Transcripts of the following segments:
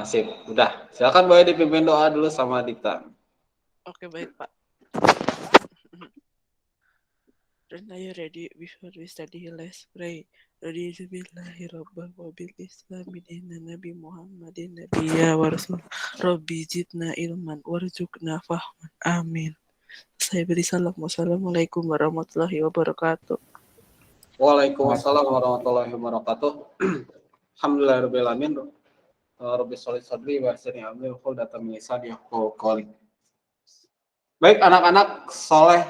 Sip. Udah. Silakan boleh dipimpin doa dulu sama Dita. Oke, baik, Pak. And are you ready? Before we study, let's pray. Bismillahirrahmanirrahim. Wabil Islam bidina Nabi Muhammadin Nabiya wa Rasul. Rabbi zidna ilman warzuqna fahman. Amin. Saya beri salam. Wassalamualaikum warahmatullahi wabarakatuh. Waalaikumsalam warahmatullahi wabarakatuh. Alhamdulillahirabbil alamin. Rabbi sholli sadri wa yassirni amri wahlul min lisani yafqahu qawli. Baik anak-anak soleh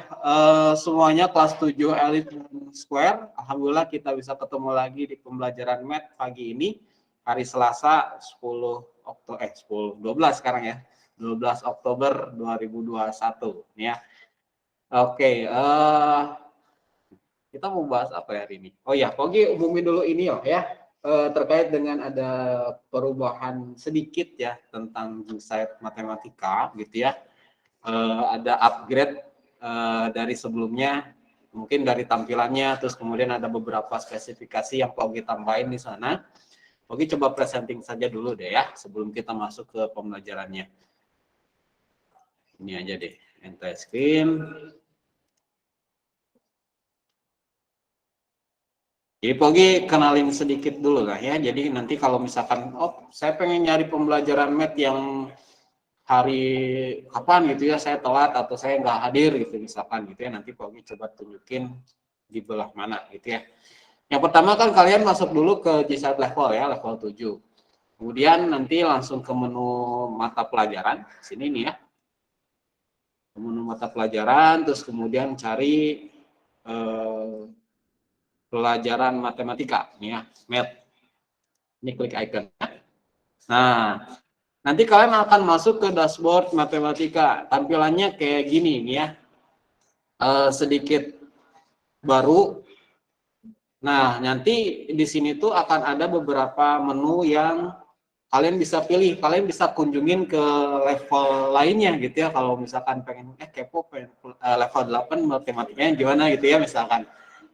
semuanya kelas 7 Elite Square. Alhamdulillah kita bisa ketemu lagi di pembelajaran math pagi ini hari Selasa 12 sekarang ya. 12 Oktober 2021 ya. Oke, kita mau bahas apa ya hari ini? Oh ya, Pogi umumin dulu ini ya. Terkait dengan ada perubahan sedikit ya tentang Insight Matematika gitu ya. Ada upgrade dari sebelumnya, mungkin dari tampilannya, terus kemudian ada beberapa spesifikasi yang Pogi tambahin di sana. Pogi coba presenting saja dulu deh ya sebelum kita masuk ke pembelajarannya. Ini aja deh, entire screen. Jadi Pogi kenalin sedikit dulu lah ya. Jadi nanti kalau misalkan, saya pengen nyari pembelajaran math yang hari kapan gitu ya, saya telat atau saya nggak hadir gitu misalkan gitu ya, nanti Pogi coba tunjukin di belah mana gitu ya. Yang pertama kan kalian masuk dulu ke G-Site level ya, level 7. Kemudian nanti langsung ke menu mata pelajaran, sini nih ya. Menu mata pelajaran, terus kemudian cari pelajaran matematika nih ya, math. Ini klik icon. Nah, nanti kalian akan masuk ke dashboard matematika. Tampilannya kayak gini nih ya. Sedikit baru. Nah, nanti di sini tuh akan ada beberapa menu yang kalian bisa pilih. Kalian bisa kunjungin ke level lainnya gitu ya. Kalau misalkan pengen kepo pengen level 8 matematikanya gimana gitu ya misalkan.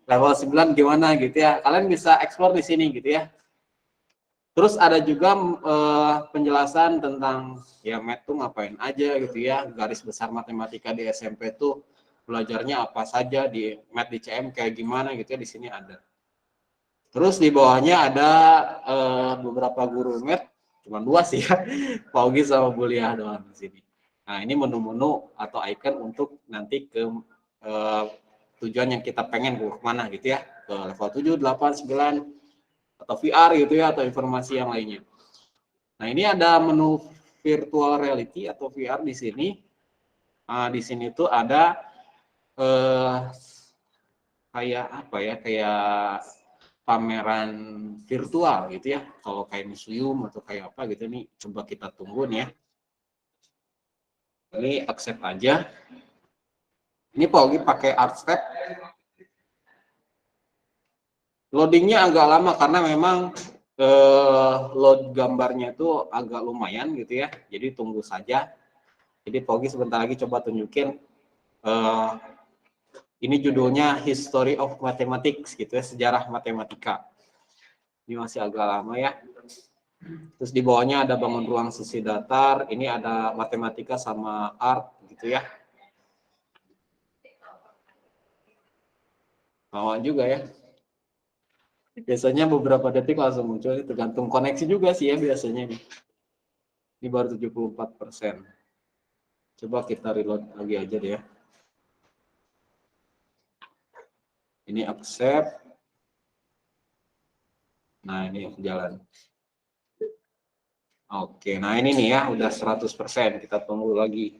Level 9 gimana gitu ya. Kalian bisa explore di sini gitu ya. Terus ada juga penjelasan tentang ya math tuh ngapain aja gitu ya. Garis besar matematika di SMP tuh belajarnya apa saja, di math di CM kayak gimana gitu ya, di sini ada. Terus di bawahnya ada beberapa guru math, cuma 2 sih ya, Paugi sama Buliah doang di sini. Nah, ini menu-menu atau icon untuk nanti ke tujuan yang kita pengen ke mana gitu ya, ke level 7, 8, 9 atau VR gitu ya, atau informasi yang lainnya. Nah, ini ada menu virtual reality atau VR di sini. Nah, di sini tuh ada kayak apa ya, kayak pameran virtual gitu ya. Kalau kayak museum atau kayak apa gitu nih, coba kita tunggu nih ya. Ini accept aja. Ini Pogi pakai Artstep. Loadingnya agak lama karena memang load gambarnya itu agak lumayan gitu ya. Jadi tunggu saja. Jadi Pogi sebentar lagi coba tunjukin. Ini judulnya History of Mathematics gitu ya, sejarah matematika. Ini masih agak lama ya. Terus di bawahnya ada bangun ruang sesi datar. Ini ada matematika sama art gitu ya. Lama juga ya. Biasanya beberapa detik langsung muncul, tergantung koneksi juga sih ya biasanya. Ini baru 74%. Coba kita reload lagi aja deh ya. Ini accept. Nah, ini jalan. Oke, nah ini nih ya, udah 100%. Kita tunggu lagi.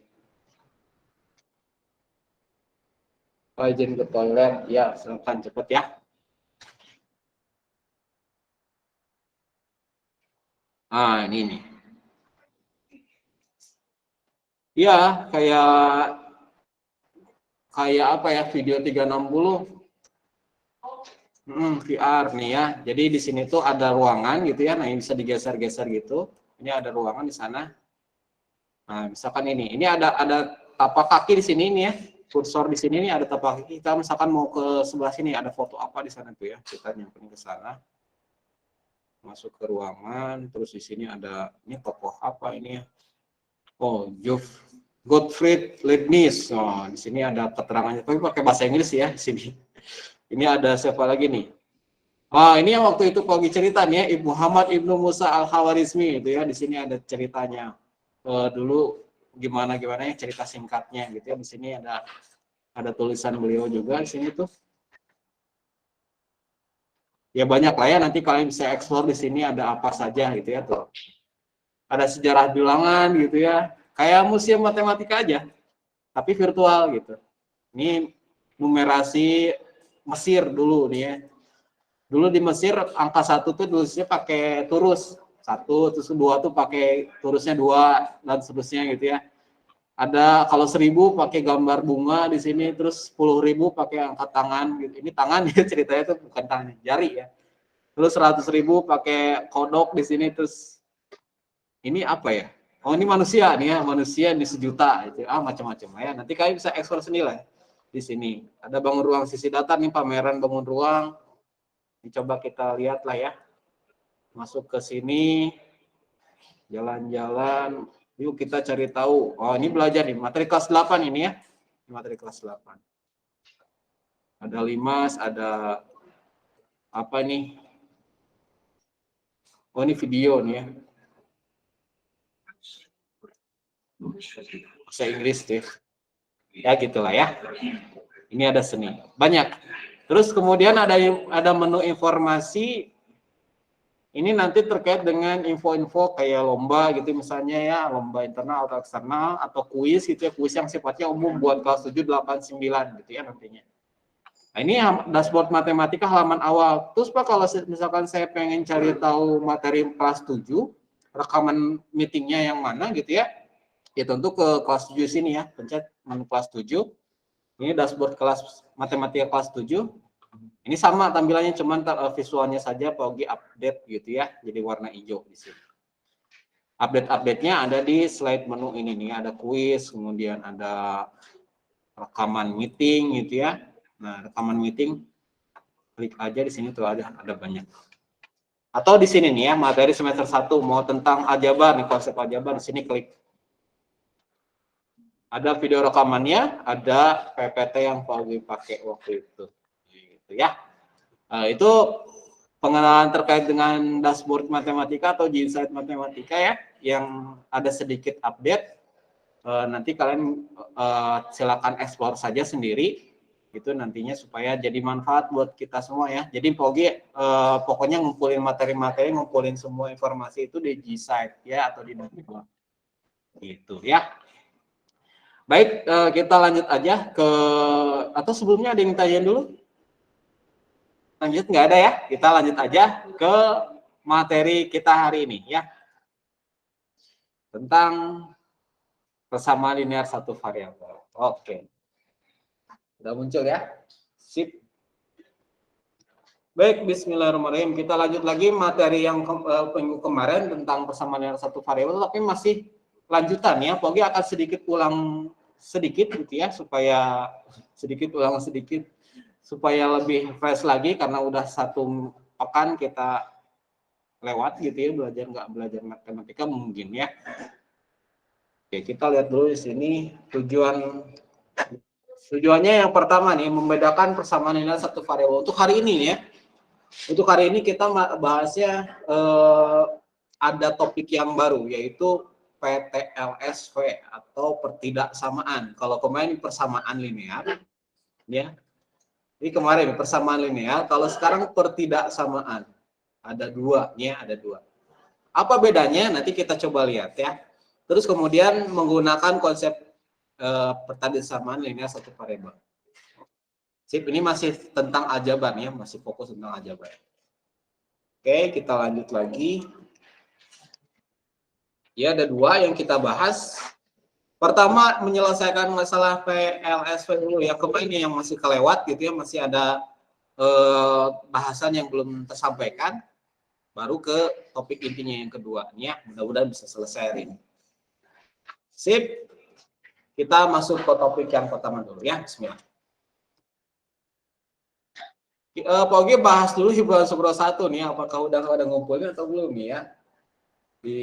Izin ke toilet, ya silakan cepet ya. Ah, ini nih. Ya, kayak apa ya, video 360 VR nih ya. Jadi di sini tuh ada ruangan gitu ya. Nah, ini bisa digeser-geser gitu. Ini ada ruangan di sana. Nah, misalkan ini ada tapak kaki di sini nih ya. Kursor di sini nih ada tapak kaki. Kita misalkan mau ke sebelah sini, ada foto apa di sana tuh ya. Kita nyamperin ke sana. Masuk ke ruangan, terus di sini ada ini tokoh apa ini ya? Oh, Gottfried Leibniz. Oh, di sini ada keterangannya, tapi pakai bahasa Inggris ya di sini. Ini ada siapa lagi nih? Ah, ini yang waktu itu Pogi cerita nih ya, Muhammad Ibnu Musa Al-Khawarizmi itu ya, di sini ada ceritanya. Dulu gimana ya cerita singkatnya gitu ya. Di sini ada tulisan beliau juga di sini tuh. Ya banyak lah ya, nanti kalian bisa explore di sini ada apa saja gitu ya tuh. Ada sejarah bilangan gitu ya. Kayak museum matematika aja, tapi virtual gitu. Ini numerasi Mesir dulu nih ya. Dulu di Mesir angka 1 tuh tulisnya pakai turus. 1, terus 2 tuh pakai turusnya 2 dan seterusnya gitu ya. Ada kalau 1000 pakai gambar bunga di sini, terus 10.000 pakai angka tangan gitu. Ini tangan ya ceritanya tuh bukan tangan, jari ya. Terus 100.000 pakai kodok di sini, terus ini apa ya? Oh ini manusia nih ya, manusia di 1.000.000 gitu. Macam-macam ya. Nanti kalian bisa eksplor sendiri lah di sini. Ada bangun ruang sisi datar nih, pameran bangun ruang. Coba kita lihat lah ya. Masuk ke sini, jalan-jalan. Yuk kita cari tahu. Oh ini belajar nih, materi kelas 8 ini ya. Materi kelas 8. Ada limas, ada apa nih? Oh ini video nih ya. Bahasa Inggris deh. Ya gitulah ya. Ini ada seni. Banyak. Terus kemudian ada menu informasi. Ini nanti terkait dengan info-info kayak lomba gitu misalnya ya, lomba internal atau eksternal atau kuis gitu ya, kuis yang sifatnya umum buat kelas 7, 8, 9 gitu ya nantinya. Nah, ini dashboard matematika halaman awal. Terus Pak kalau misalkan saya pengen cari tahu materi kelas 7, rekaman meetingnya yang mana gitu ya, ya tentu ke kelas 7 sini ya, pencet menu kelas 7. Ini dashboard kelas matematika kelas 7. Ini sama tampilannya, cuman visualnya saja Pogi update gitu ya, jadi warna hijau di sini. Update-update-nya ada di slide menu ini nih, ada kuis, kemudian ada rekaman meeting gitu ya. Nah, rekaman meeting klik aja di sini tuh ada banyak. Atau di sini nih ya, materi semester 1 mau tentang aljabar nih, konsep aljabar, di sini klik. Ada video rekamannya, ada PPT yang Pogi pakai waktu itu. Gitu ya. Itu pengenalan terkait dengan dashboard matematika atau G-Insight matematika ya, yang ada sedikit update. Nanti kalian silakan explore saja sendiri, itu nantinya supaya jadi manfaat buat kita semua ya. Jadi Pogi pokoknya ngumpulin materi-materi, ngumpulin semua informasi itu di G-Insight ya, atau di dashboard. Gitu ya. Baik, kita lanjut aja ke, atau sebelumnya ada yang tanya dulu? Lanjut, nggak ada ya, kita lanjut aja ke materi kita hari ini ya, tentang persamaan linear satu variabel. Oke, udah muncul ya, sip. Baik, bismillahirrahmanirrahim, kita lanjut lagi materi yang minggu kemarin tentang persamaan linear satu variabel, tapi masih lanjutan ya. Pogi akan sedikit ulang sedikit gitu ya, supaya lebih fresh lagi, karena udah 1 pekan kita lewat gitu ya, nggak belajar matematika mungkin ya. Oke, kita lihat dulu di sini tujuannya yang pertama nih, membedakan persamaan linear satu variabel. Untuk hari ini ya, untuk hari ini kita bahasnya ada topik yang baru, yaitu PTLSV atau pertidaksamaan. Kalau kemarin persamaan linear ya, ini kemarin persamaan linear, kalau sekarang pertidaksamaan. Ada 2 ya, ada 2. Apa bedanya? Nanti kita coba lihat ya. Terus kemudian menggunakan konsep pertidaksamaan linear satu variabel. Sip, ini masih tentang aljabar ya, masih fokus tentang aljabar. Oke, kita lanjut lagi. Ya, ada 2 yang kita bahas. Pertama, menyelesaikan masalah PLSV dulu ya. Kemarin yang masih kelewat gitu ya, masih ada bahasan yang belum tersampaikan. Baru ke topik intinya yang kedua ya. Mudah-mudahan bisa selesai hari ini. Sip. Kita masuk ke topik yang pertama dulu ya. Bismillah. Pak Ogi bahas dulu himpunan Subro 1 nih, apakah udah ngumpulin atau belum nih ya di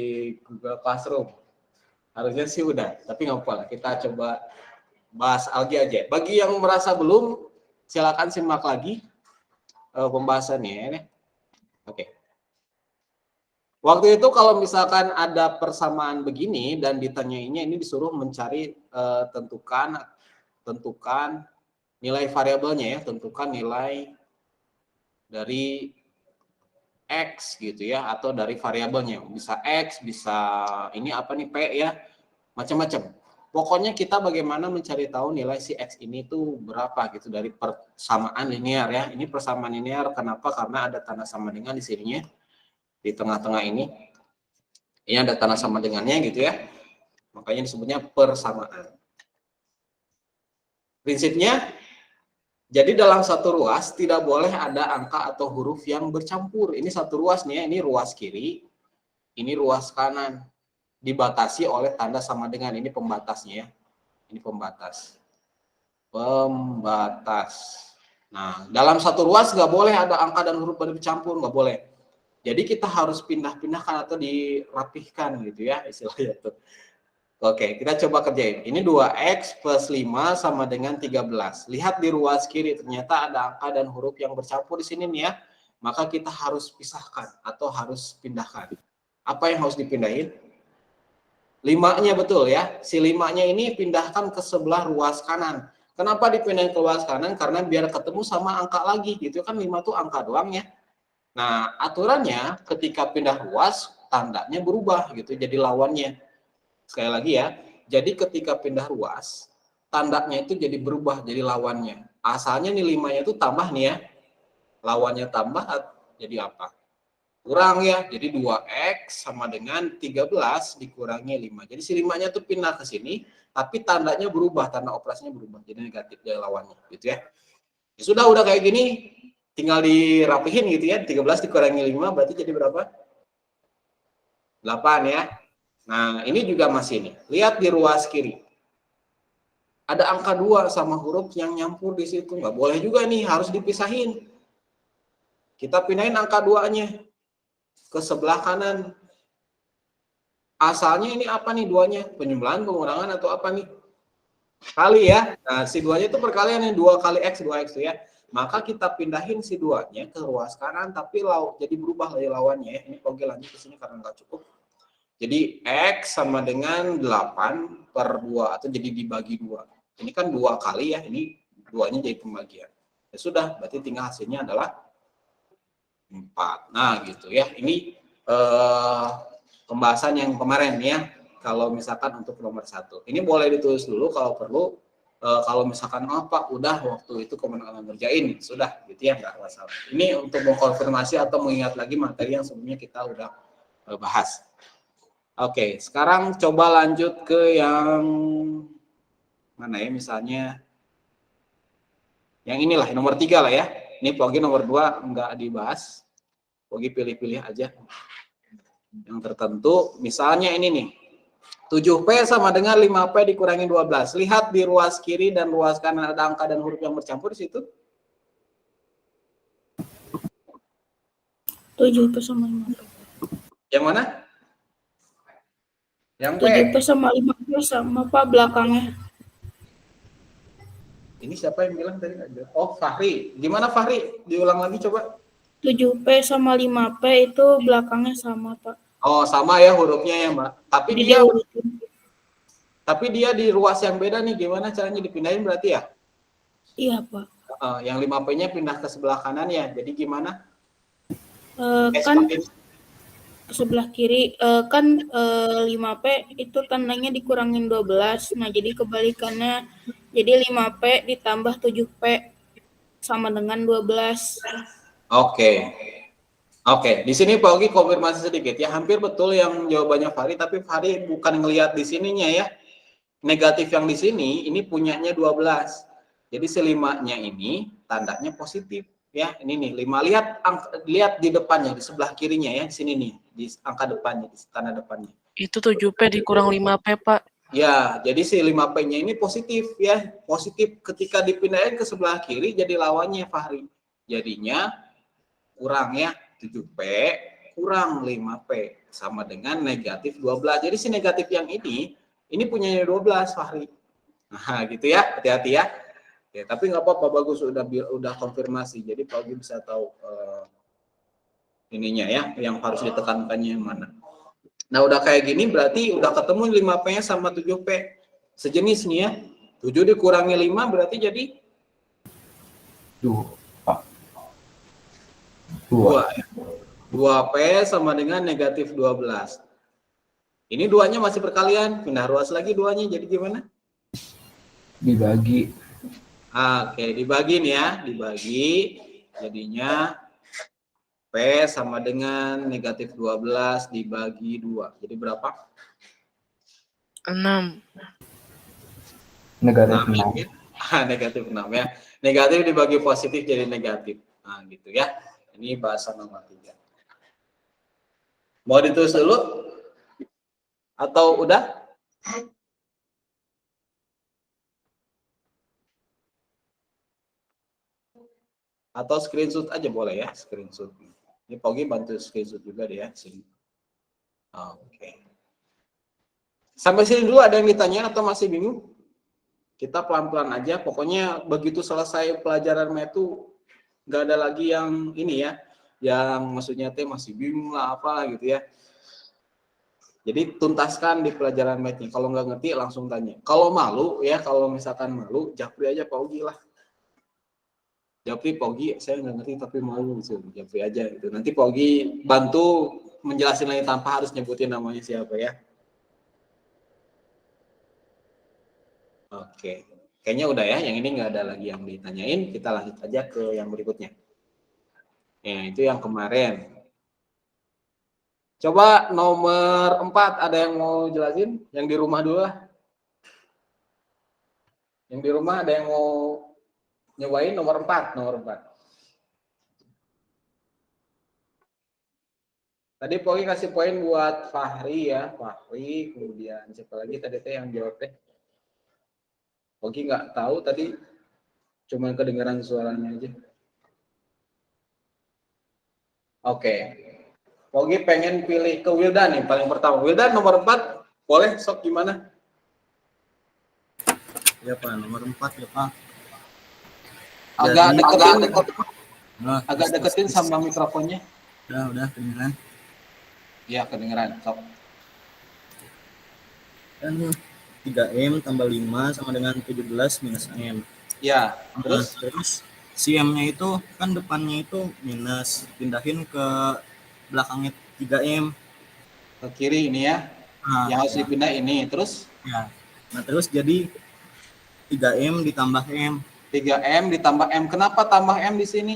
Google Classroom. Harusnya sih udah, tapi nggak apa-apa, kita coba bahas algi aja. Bagi yang merasa belum, silakan simak lagi pembahasannya ya. Oke. Waktu itu kalau misalkan ada persamaan begini dan ditanyainya ini disuruh mencari tentukan nilai variabelnya ya, tentukan nilai dari X gitu ya, atau dari variabelnya, bisa X, bisa ini apa nih P ya, macam-macam. Pokoknya kita bagaimana mencari tahu nilai si X ini tuh berapa gitu dari persamaan linear ya. Ini persamaan linear kenapa? Karena ada tanda sama dengan di sininya, di tengah-tengah ini. Ini ada tanda sama dengannya gitu ya. Makanya disebutnya persamaan. Prinsipnya, jadi dalam satu ruas tidak boleh ada angka atau huruf yang bercampur. Ini satu ruas nih ya, ini ruas kiri, ini ruas kanan. Dibatasi oleh tanda sama dengan, ini pembatasnya ya. Ini pembatas. Nah, dalam satu ruas nggak boleh ada angka dan huruf bercampur, nggak boleh. Jadi kita harus pindah-pindahkan atau dirapihkan gitu ya istilahnya tuh. Oke, kita coba kerjain. Ini 2X plus 5 sama dengan 13. Lihat di ruas kiri, ternyata ada angka dan huruf yang bercampur di sini nih ya. Maka kita harus pisahkan atau harus pindahkan. Apa yang harus dipindahin? 5-nya betul ya. Si 5-nya ini pindahkan ke sebelah ruas kanan. Kenapa dipindahin ke ruas kanan? Karena biar ketemu sama angka lagi. Gitu kan 5 tuh angka doang ya. Nah, aturannya ketika pindah ruas, tandanya berubah gitu. Jadi lawannya. Sekali lagi ya. Jadi ketika pindah ruas, tandanya itu jadi berubah. Jadi lawannya. Asalnya nih 5-nya itu tambah nih ya. Lawannya tambah jadi apa? Kurang ya, jadi 2X sama dengan 13 dikurangi 5. Jadi si 5-nya tuh pindah ke sini, tapi tandanya berubah, tanda operasinya berubah, jadi negatif dari lawannya, gitu ya. Ya sudah, udah kayak gini, tinggal dirapihin gitu ya, 13 dikurangi 5 berarti jadi berapa? 8 ya. Nah, ini juga masih nih, lihat di ruas kiri. Ada angka 2 sama huruf yang nyampur di situ, nggak boleh juga nih, harus dipisahin. Kita pindahin angka 2-nya. Ke sebelah kanan. Asalnya ini apa nih 2-nya? Penjumlahan, pengurangan atau apa nih? Kali ya. Nah, si 2-nya itu perkalian yang 2 kali X, 2X tuh ya. Maka kita pindahin si 2-nya ke ruas kanan, tapi jadi berubah dari lawannya ya. Ini Oke lanjut ke sini karena nggak cukup. Jadi X sama dengan 8 per 2, atau jadi dibagi 2. Ini kan 2 kali ya, ini 2-nya jadi pembagian. Ya sudah, berarti tinggal hasilnya adalah 4. Nah, gitu ya. Ini pembahasan yang kemarin ya. Kalau misalkan untuk nomor 1. Ini boleh ditulis dulu kalau perlu. Kalau misalkan apa udah waktu itu kemenangan ngerjain, sudah gitu ya, nggak masalah. Ini untuk mengkonfirmasi atau mengingat lagi materi yang sebelumnya kita udah bahas. Oke, sekarang coba lanjut ke yang mana ya, misalnya yang inilah, nomor 3 lah ya. Ini Pogi nomor 2 nggak dibahas. Pogi pilih-pilih aja yang tertentu. Misalnya ini nih, 7P sama dengan 5P dikurangi 12. Lihat di ruas kiri dan ruas kanan ada angka dan huruf yang bercampur di situ. 7P sama 5P. Yang mana? Yang P. 7P sama 5P sama Pak belakangnya. Ini siapa yang bilang tadi? Oh, Fahri. Gimana Fahri? Diulang lagi coba. 7P sama 5P itu belakangnya sama, Pak. Oh, sama ya hurufnya ya, Mbak. Tapi dia di ruas yang beda nih. Gimana caranya dipindahin berarti ya? Iya, Pak. Yang 5P-nya pindah ke sebelah kanan ya. Jadi gimana? Kan ke sebelah kiri kan 5P itu tandanya dikurangin 12. Nah, jadi kebalikannya. Jadi 5P ditambah 7P sama dengan 12. Oke, di sini Pak Ogi konfirmasi sedikit ya, hampir betul yang jawabannya Fahri, tapi Fahri bukan ngelihat di sininya ya. Negatif yang di sini ini punyanya 12. Jadi si 5-nya ini tandanya positif ya. Ini nih 5, lihat di depannya, di sebelah kirinya ya, di sini nih, di angka depannya, di tanda depannya. Itu 7P dikurang 5P, Pak. Ya, jadi si 5P-nya ini positif ya. Positif ketika dipindahin ke sebelah kiri jadi lawannya Fahri. Jadinya kurang ya 7P kurang 5P sama dengan negatif 12. Jadi si negatif yang ini punyanya 12 Fahri. Nah gitu ya, hati-hati ya. Ya, tapi nggak apa-apa, bagus udah konfirmasi. Jadi Pak Ogi bisa tahu ininya ya, yang harus ditekankannya yang mana. Nah udah kayak gini berarti udah ketemu 5P-nya sama 7P. Sejenis nih ya. 7 dikurangi 5 berarti jadi 2. 2P sama dengan negatif 12. Ini duanya masih perkalian, pindah ruas lagi duanya, jadi gimana? Dibagi. Oke, dibagi nih ya, dibagi. Jadinya P sama dengan negatif 12 dibagi 2. Jadi berapa? 6. Negatif 6. Negatif 6 ya. Negatif dibagi positif jadi negatif. Nah, gitu ya. Ini bahasa nomor 3. Mau ditulis dulu? Atau udah? Atau screenshot aja boleh ya, screenshot. Ini Pogi bantu screenshot juga deh ya, sini. Oke. Sampai sini dulu ada yang ditanya atau masih bingung? Kita pelan-pelan aja, pokoknya begitu selesai pelajaran itu nggak ada lagi yang ini ya, yang maksudnya masih bingung lah apa gitu ya. Jadi tuntaskan di pelajaran math-nya. Kalau nggak ngerti langsung tanya. Kalau malu ya, kalau misalkan malu, japri aja Pak Ugi lah. Japri Pak Ugi, saya nggak ngerti tapi malu gitu. Japri aja gitu. Nanti Pak Ugi bantu menjelaskan lagi tanpa harus nyebutin namanya siapa ya. Oke. Kayaknya udah ya, yang ini nggak ada lagi yang ditanyain. Kita lanjut aja ke yang berikutnya. Ya, itu yang kemarin. Coba nomor 4, ada yang mau jelasin? Yang di rumah dulu lah. Yang di rumah ada yang mau nyobain nomor 4, nomor 4. Tadi Pogi kasih poin buat Fahri ya, Fahri, kemudian siapa lagi tadi teh yang jawab teh? Pogi nggak tahu tadi, cuma kedengaran suaranya aja. Oke. Pogi pengen pilih ke Wildan nih, paling pertama. Wildan nomor 4, boleh sok gimana? Ya Pak, nomor 4 ya Pak. Agak Jadi, deketin, Nah, agak deketin sama mikrofonnya. Udah kedengeran. Ya, kedengeran. Sok. Kan 3M tambah 5 sama dengan 17 minus M. Ya, Nah, terus terus si M-nya itu kan depannya itu minus, pindahin ke belakangnya 3M. ke kiri ini ya. Nah, Yang harus dipindah ini. Terus ya. Nah, terus jadi 3M ditambah M. 3M ditambah M. Kenapa tambah M di sini?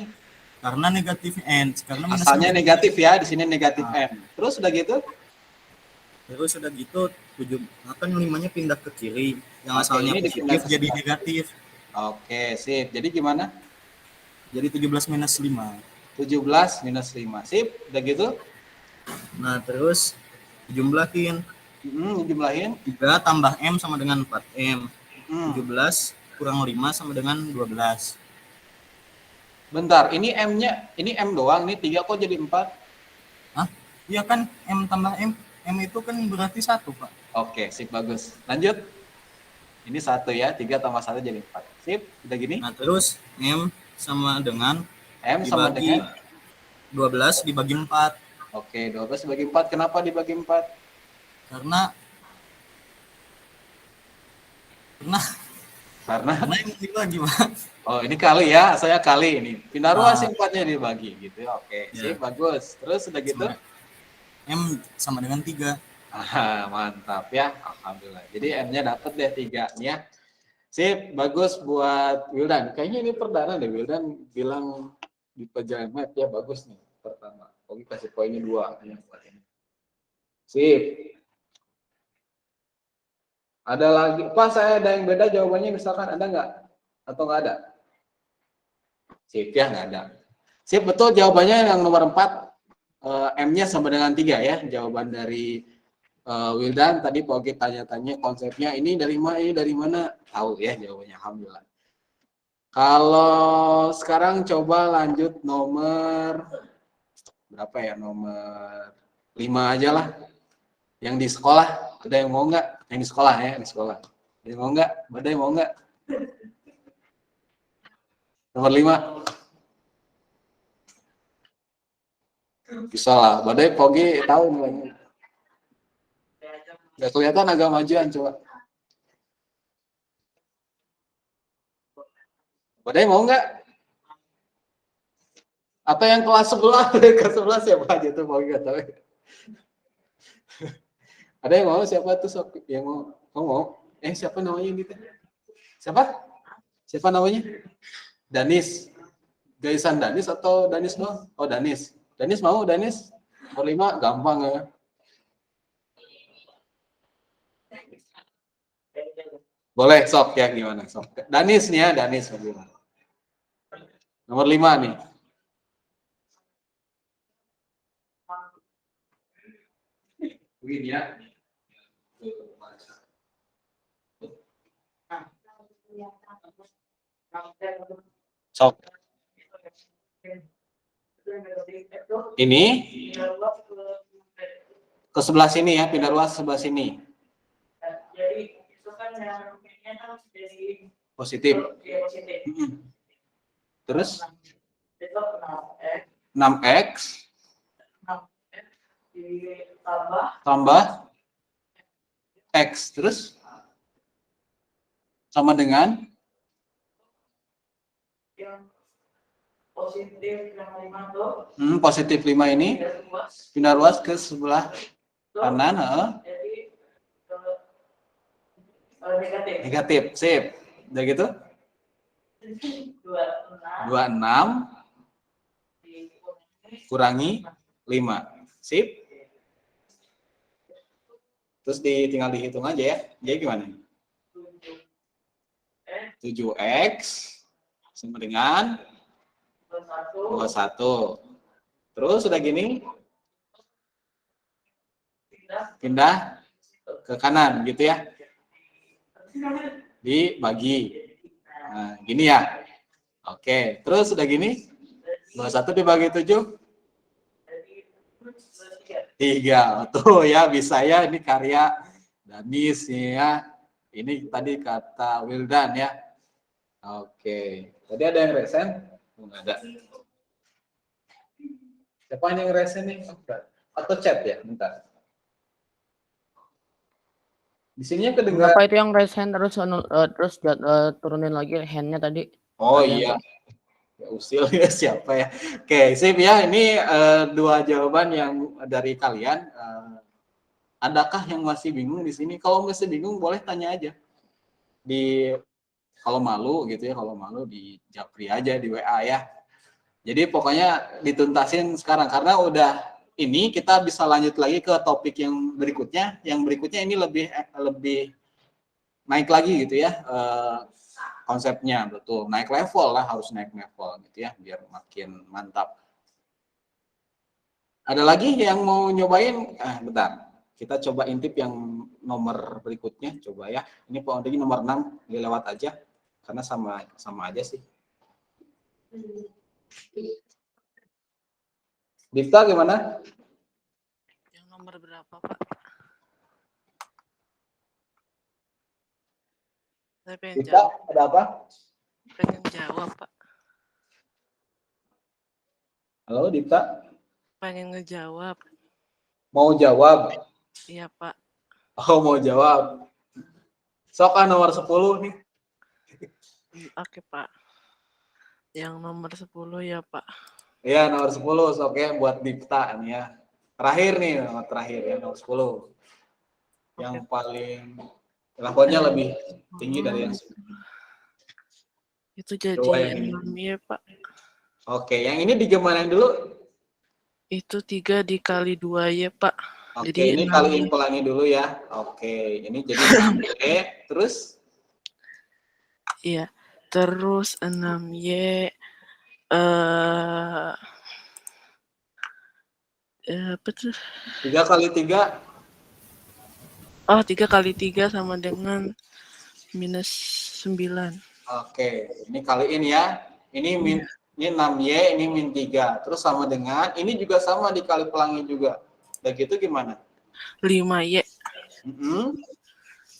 Karena negatif N. Karena Asalnya negatif ya, di sini negatif M. Terus udah gitu? Terus udah gitu 7 akan 5-nya pindah ke kiri. Yang Oke, asalnya ini dipindah positif ke jadi sebelah. negatif. Oke, sip. Jadi gimana? Jadi 17 minus 5. 17 minus 5. Sip, udah gitu? Nah, terus dijumlahin. Jumlahin. 3 tambah M sama dengan 4M. 17 Hmm. kurang 5 sama dengan 12. Bentar, ini M-nya, ini M doang, nih 3 kok jadi 4? Hah? Iya kan M tambah M. M itu kan berarti 1, Pak. Oke, sip, bagus. Lanjut. Ini 1 ya, 3 tambah 1 jadi 4. Sip, udah gini. Nah, terus M sama dengan M sama dibagi dengan 12 dibagi 4. Oke, 12 dibagi 4. Kenapa dibagi 4? Karena yang dibagi, Pak. Oh, ini kali ya, saya kali ini. Pindah ruas Ah. 4-nya dibagi gitu. Oke, Ya. sip, bagus. Terus udah gitu? M sama dengan 3. Mantap ya, alhamdulillah. Jadi M-nya dapat deh 3 ya. Sip, bagus buat Wildan. Kayaknya ini perdana deh, Wildan bilang di pelajaran math ya, bagus nih pertama. Oke, kasih poinnya 2 ya buat ini. Sip. Ada lagi, Pak, saya ada yang beda jawabannya misalkan, ada nggak? Atau nggak ada? Sip ya, nggak ada. Sip, betul jawabannya yang nomor 4. M-nya sama dengan 3 ya, jawaban dari Wildan. Tadi Pak Ogi tanya-tanya konsepnya, ini dari mana, tahu ya jawabannya, alhamdulillah. Kalau sekarang coba lanjut nomor berapa ya? Nomor 5 aja lah. Yang di sekolah, ada yang mau nggak? Yang di sekolah ya, di sekolah. Ada yang mau nggak? Ada yang mau nggak? Nomor 5. Bisa lah. Badai Pogi tahu nilainya. Nggak kelihatan agak majuan coba. Badai mau nggak? Atau yang kelas 11? Kelas 11 siapa aja tuh Pogi nggak tahu. Ada yang mau? Siapa tuh sok yang mau? Kamu mau? Siapa namanya gitu? Siapa? Siapa namanya? Danis. Gaisan Danis atau Danis doang? Oh Danis. Danis mau? Danis? Nomor 5 gampang ya. Boleh sok ya gimana? Sok. Danis nih ya, Danis gimana? Nomor 5 nih. Begini ya. Sok. Ini ke sebelah sini ya, pindah ruas sebelah sini. Positif. Terus 6x tambah x terus sama dengan positif 5 ini pindah ruas ke sebelah kanan. Negatif. Sip. Udah gitu? 26 kurangi 5. Sip. Terus tinggal dihitung aja ya. Jadi gimana? 7x sama dengan 21. Terus udah gini pindah ke kanan gitu ya. Dibagi. Nah, gini ya. Oke, terus udah gini 21 dibagi 7 3. Tuh ya bisa ya, ini karya Danis ya. Ini tadi kata Wildan ya. Oke. Tadi ada yang resen? Enggak ada. Siapa yang resen nih? Atau chat ya? Bentar. Di sininya kedengaran. Berapa itu yang raise hand terus turunin lagi handnya tadi? Oh Ada iya. Ya, usil ya siapa ya? Oke, sip ya. Ini 2 jawaban yang dari kalian. Adakah yang masih bingung di sini? Kalau masih bingung boleh tanya aja. Kalau malu gitu ya, kalau malu di Japri aja di WA ya. Jadi pokoknya dituntasin sekarang karena udah ini kita bisa lanjut lagi ke topik yang berikutnya. Yang berikutnya ini lebih naik lagi gitu ya konsepnya, betul. Naik level lah, harus naik level gitu ya biar makin mantap. Ada lagi yang mau nyobain? Bentar. Kita coba intip yang nomor berikutnya coba ya. Ini Pak Ondegi nomor 6 dilewat aja karena sama aja sih. Difta gimana? Yang nomor berapa, Pak? Saya pengen Difta, jawab. ada apa? Pengen jawab, Pak. Halo Difta? Pengen ngejawab. Mau jawab? Iya, Pak. Oh, mau jawab. Sok nomor 10 nih. Oke, Pak. Yang nomor 10 ya, Pak. Iya, nomor 10 sok ya buat Difta nih ya. Terakhir nih, nomor terakhir ya, nomor 10. Yang paling levelnya lebih tinggi dari yang sebelumnya. Itu jadi Coba yang ini. 6 ya, Pak. Oke, yang ini digimanain dulu? Itu 3 dikali 2 ya, Pak. Oke, Jadi ini 6 kaliin pelangi dulu ya. Oke, ini jadi 6Y, terus? Iya, terus 6Y apa tuh? 3 kali 3? Oh, 3 kali 3 sama dengan minus 9. Oke, ini kaliin ya. Ini min ini 6Y, ini min 3. Terus sama dengan ini juga sama dikali pelangi juga. Udah gitu gimana? 5Y Mm-mm.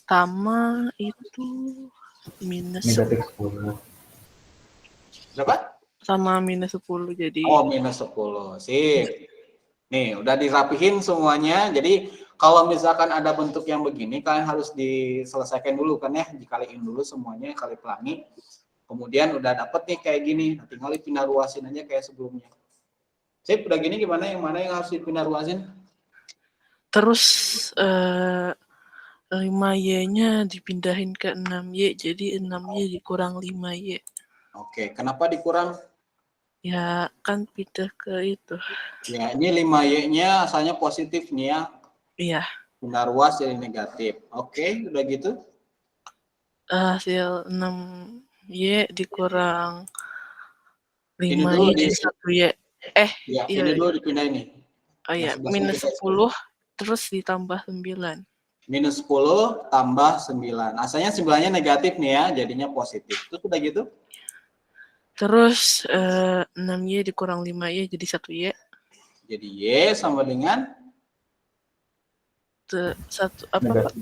sama itu minus Negatif 10. Berapa? sama minus 10 jadi Oh, minus 10. Sip. Nih, udah dirapihin semuanya. Jadi, kalau misalkan ada bentuk yang begini, kalian harus diselesaikan dulu kan ya. Dikaliin dulu semuanya, kali pelangi. Kemudian udah dapet nih kayak gini. Nah, tinggal dipindah ruasin aja kayak sebelumnya. Sip, udah gini gimana? Yang mana yang harus dipindah ruasin? terus 5Y-nya dipindahin ke 6Y jadi 6Y dikurang 5Y. Oke, kenapa dikurang? Ya kan pindah ke itu. Ya, ini 5Y-nya asalnya positif nih ya. Iya, Pindah ruas jadi negatif. Oke, udah gitu. hasil 6Y dikurang Ini 5Y dulu di jadi 1Y. ya, Iya. ini dulu dipindah ini. Oh iya, Yang sebelah sini minus kita 10 terus ditambah 9. Minus 10 tambah 9. Asalnya 9-nya negatif nih ya, jadinya positif. Terus udah gitu. Terus 6Y dikurang 5Y jadi 1Y. Jadi Y sama dengan Satu apa Pak?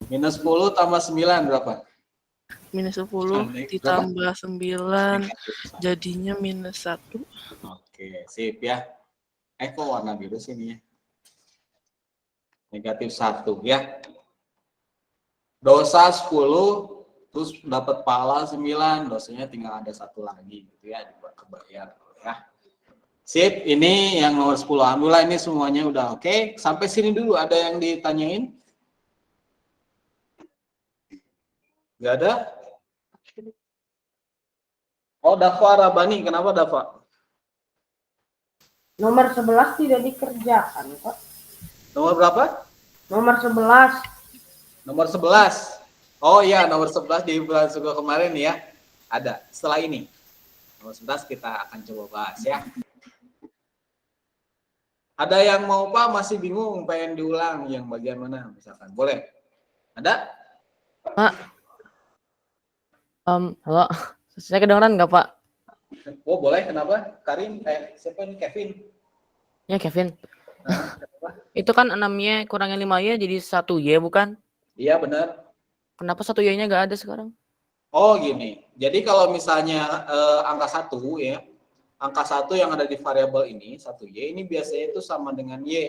minus 10 tambah 9 berapa? Minus 10 Berapa? ditambah 9 Negatif 1. jadinya minus 1. Oke, sip ya. Kok warna biru sini ya? Negatif 1 ya. Dosa 10, terus dapat pahala 9, dosanya tinggal ada 1 lagi gitu ya, kebayar ya. Sip, ini yang nomor 10. Alhamdulillah ini semuanya udah oke. Sampai sini dulu, ada yang ditanyain? Nggak ada? Oh, Dafa Rabani, kenapa Dafa? Nomor 11 tidak dikerjakan, Pak. Nomor berapa? Nomor 11. Nomor 11. Oh iya, nomor 11 di bulan Sugo kemarin ya. Ada, setelah ini. Nomor 11 kita akan coba bahas ya. Ada yang mau Pak masih bingung pengen diulang yang bagian mana misalkan? Boleh? Ada? Pak, halo, saya kedengeran nggak Pak? Oh boleh, kenapa? Karim, siapa ini? Kevin? Ya Kevin. Nah, kenapa? Itu kan 6Y kurangin 5Y jadi 1Y bukan? Iya benar. Kenapa 1Y-nya nggak ada sekarang? Oh gini, jadi kalau misalnya angka 1 ya, angka 1 yang ada di variabel ini, 1Y, ini biasanya itu sama dengan Y.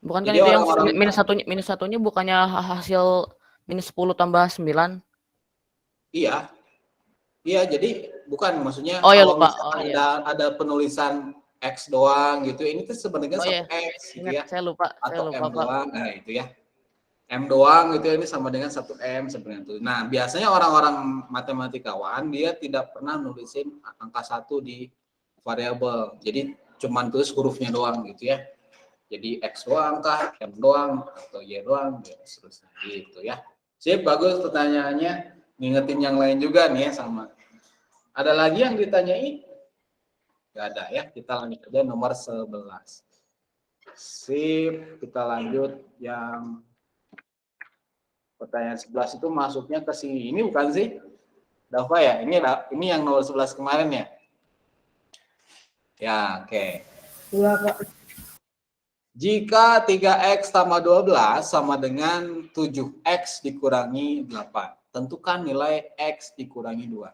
Bukan kan Jadi itu yang orang-orang- minus satunya bukannya hasil minus 10 tambah 9? Iya. Iya, jadi bukan maksudnya Oh ya kalau lupa. misalkan Oh iya. ada penulisan X doang gitu, ini tuh sebenarnya Oh satu iya. X gitu Ingat, ya. saya lupa Atau M Pak. doang, nah itu ya. M doang gitu ini sama dengan 1M sebenarnya itu. Nah, biasanya orang-orang matematikawan dia tidak pernah nulisin angka 1 di variabel. Jadi cuman tulis hurufnya doang gitu ya. Jadi X doang kah, M doang atau Y doang ya seterusnya gitu ya. Sip, bagus pertanyaannya. Ngingetin yang lain juga nih ya sama. Ada lagi yang ditanyain? Gak ada ya. Kita lanjut aja nomor 11. Sip, kita lanjut yang pertanyaan 11 itu masuknya ke sini. Ini bukan sih? Dafa ya? Ini yang nomor 11 kemarin ya? Ya, oke. Iya, Pak. Jika 3X tambah 12 sama dengan 7X dikurangi 8. Tentukan nilai X dikurangi 2.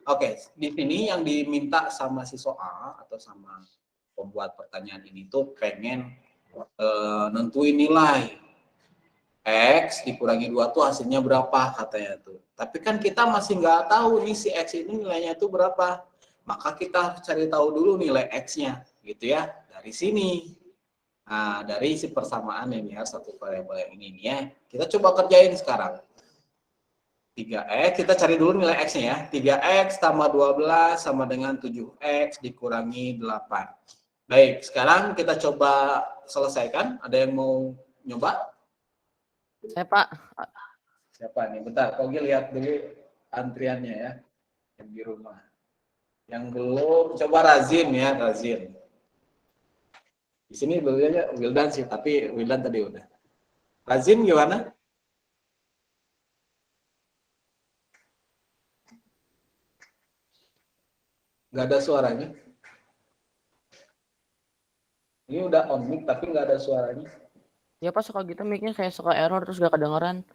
Oke, di sini yang diminta sama si soal atau sama pembuat pertanyaan ini tuh pengen nentuin nilai. X dikurangi 2 tuh hasilnya berapa katanya tuh. Tapi kan kita masih nggak tahu nih si X ini nilainya tuh berapa. Maka kita cari tahu dulu nilai X-nya gitu ya. Dari sini. Nah, dari si persamaan ini ya, satu variabel yang ini nih ya. Kita coba kerjain sekarang. 3X, kita cari dulu nilai X-nya ya. 3X tambah 12 sama dengan 7X dikurangi 8. Baik, sekarang kita coba selesaikan. Ada yang mau nyoba? Saya Pak. Siapa nih? Bentar, Kogi lihat dulu antriannya ya. Yang di rumah. Yang belum, coba Razin ya, Razin. Di sini bilangnya Wildan sih, tapi Wildan tadi udah. Razin gimana? Nggak ada suaranya. Ini udah on mic tapi nggak ada suaranya. Ya pas suka gitu mic-nya kayak suka error terus gak kedengeran.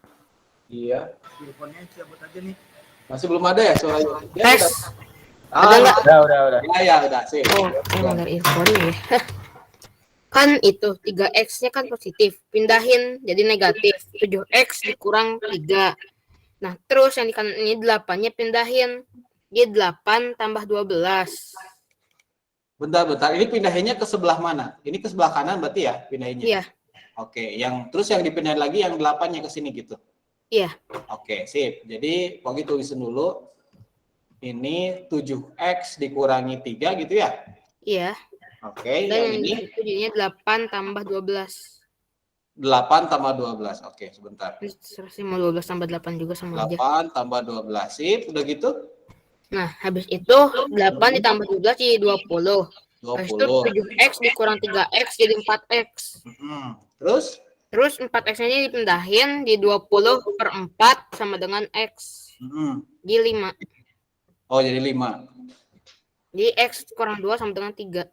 Iya. Teleponnya cabut aja nih. Masih belum ada ya suaranya? Ya, Tes. udah. Ada nggak? Udah. Ya, udah sih. Oh, emang dari earphone ya. Kan itu 3x-nya kan positif, pindahin jadi negatif. 7x dikurang 3. Nah, terus yang di kanan ini 8-nya pindahin. Jadi 8 tambah 12. Bentar. Ini pindahinnya ke sebelah mana? Ini ke sebelah kanan berarti ya pindahinnya? Iya, Oke, yang terus yang dipindahin lagi yang 8-nya ke sini gitu. iya. Oke, sip. Jadi Pogi tulisin dulu. Ini 7x dikurangi 3 gitu ya? Iya. Oke, Dan yang yang ini itu jadinya 8 tambah 12. 8 tambah 12. Oke, sebentar. Ini terus mau 12 tambah 8 juga sama aja. 8 tambah 12. Sip, udah gitu? Nah, habis itu 8 ditambah 12 jadi 20. Habis itu 20. 7x dikurang 3x jadi 4x. Terus? Terus 4x-nya ini dipindahin di 20 per 4 sama dengan x. Jadi 5. Oh, jadi 5. Jadi x kurang 2 sama dengan 3.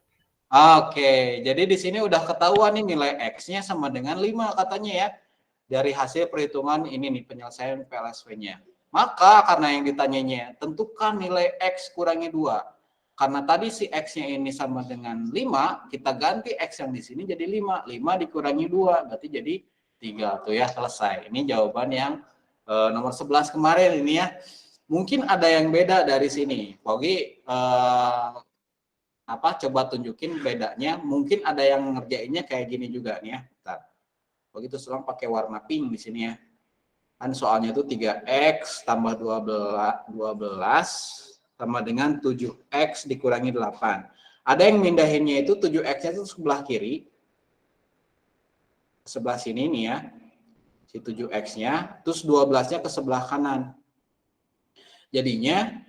Oke, jadi di sini udah ketahuan nih nilai X-nya sama dengan 5 katanya ya. Dari hasil perhitungan ini nih penyelesaian PLSW-nya. Maka karena yang ditanyanya, tentukan nilai X kurangi 2. Karena tadi si X-nya ini sama dengan 5, kita ganti X yang di sini jadi 5. 5 dikurangi 2, berarti jadi 3. Tuh ya, selesai. Ini jawaban yang nomor 11 kemarin ini ya. Mungkin ada yang beda dari sini. Pogi coba tunjukin bedanya. Mungkin ada yang ngerjainnya kayak gini juga nih ya. Bentar. Begitu selang pakai warna pink di sini ya. Kan soalnya itu 3x tambah 12 sama dengan 7x dikurangi 8. Ada yang mindahinnya itu 7x-nya itu sebelah kiri. Sebelah sini nih ya. Si 7x-nya, terus 12-nya ke sebelah kanan. Jadinya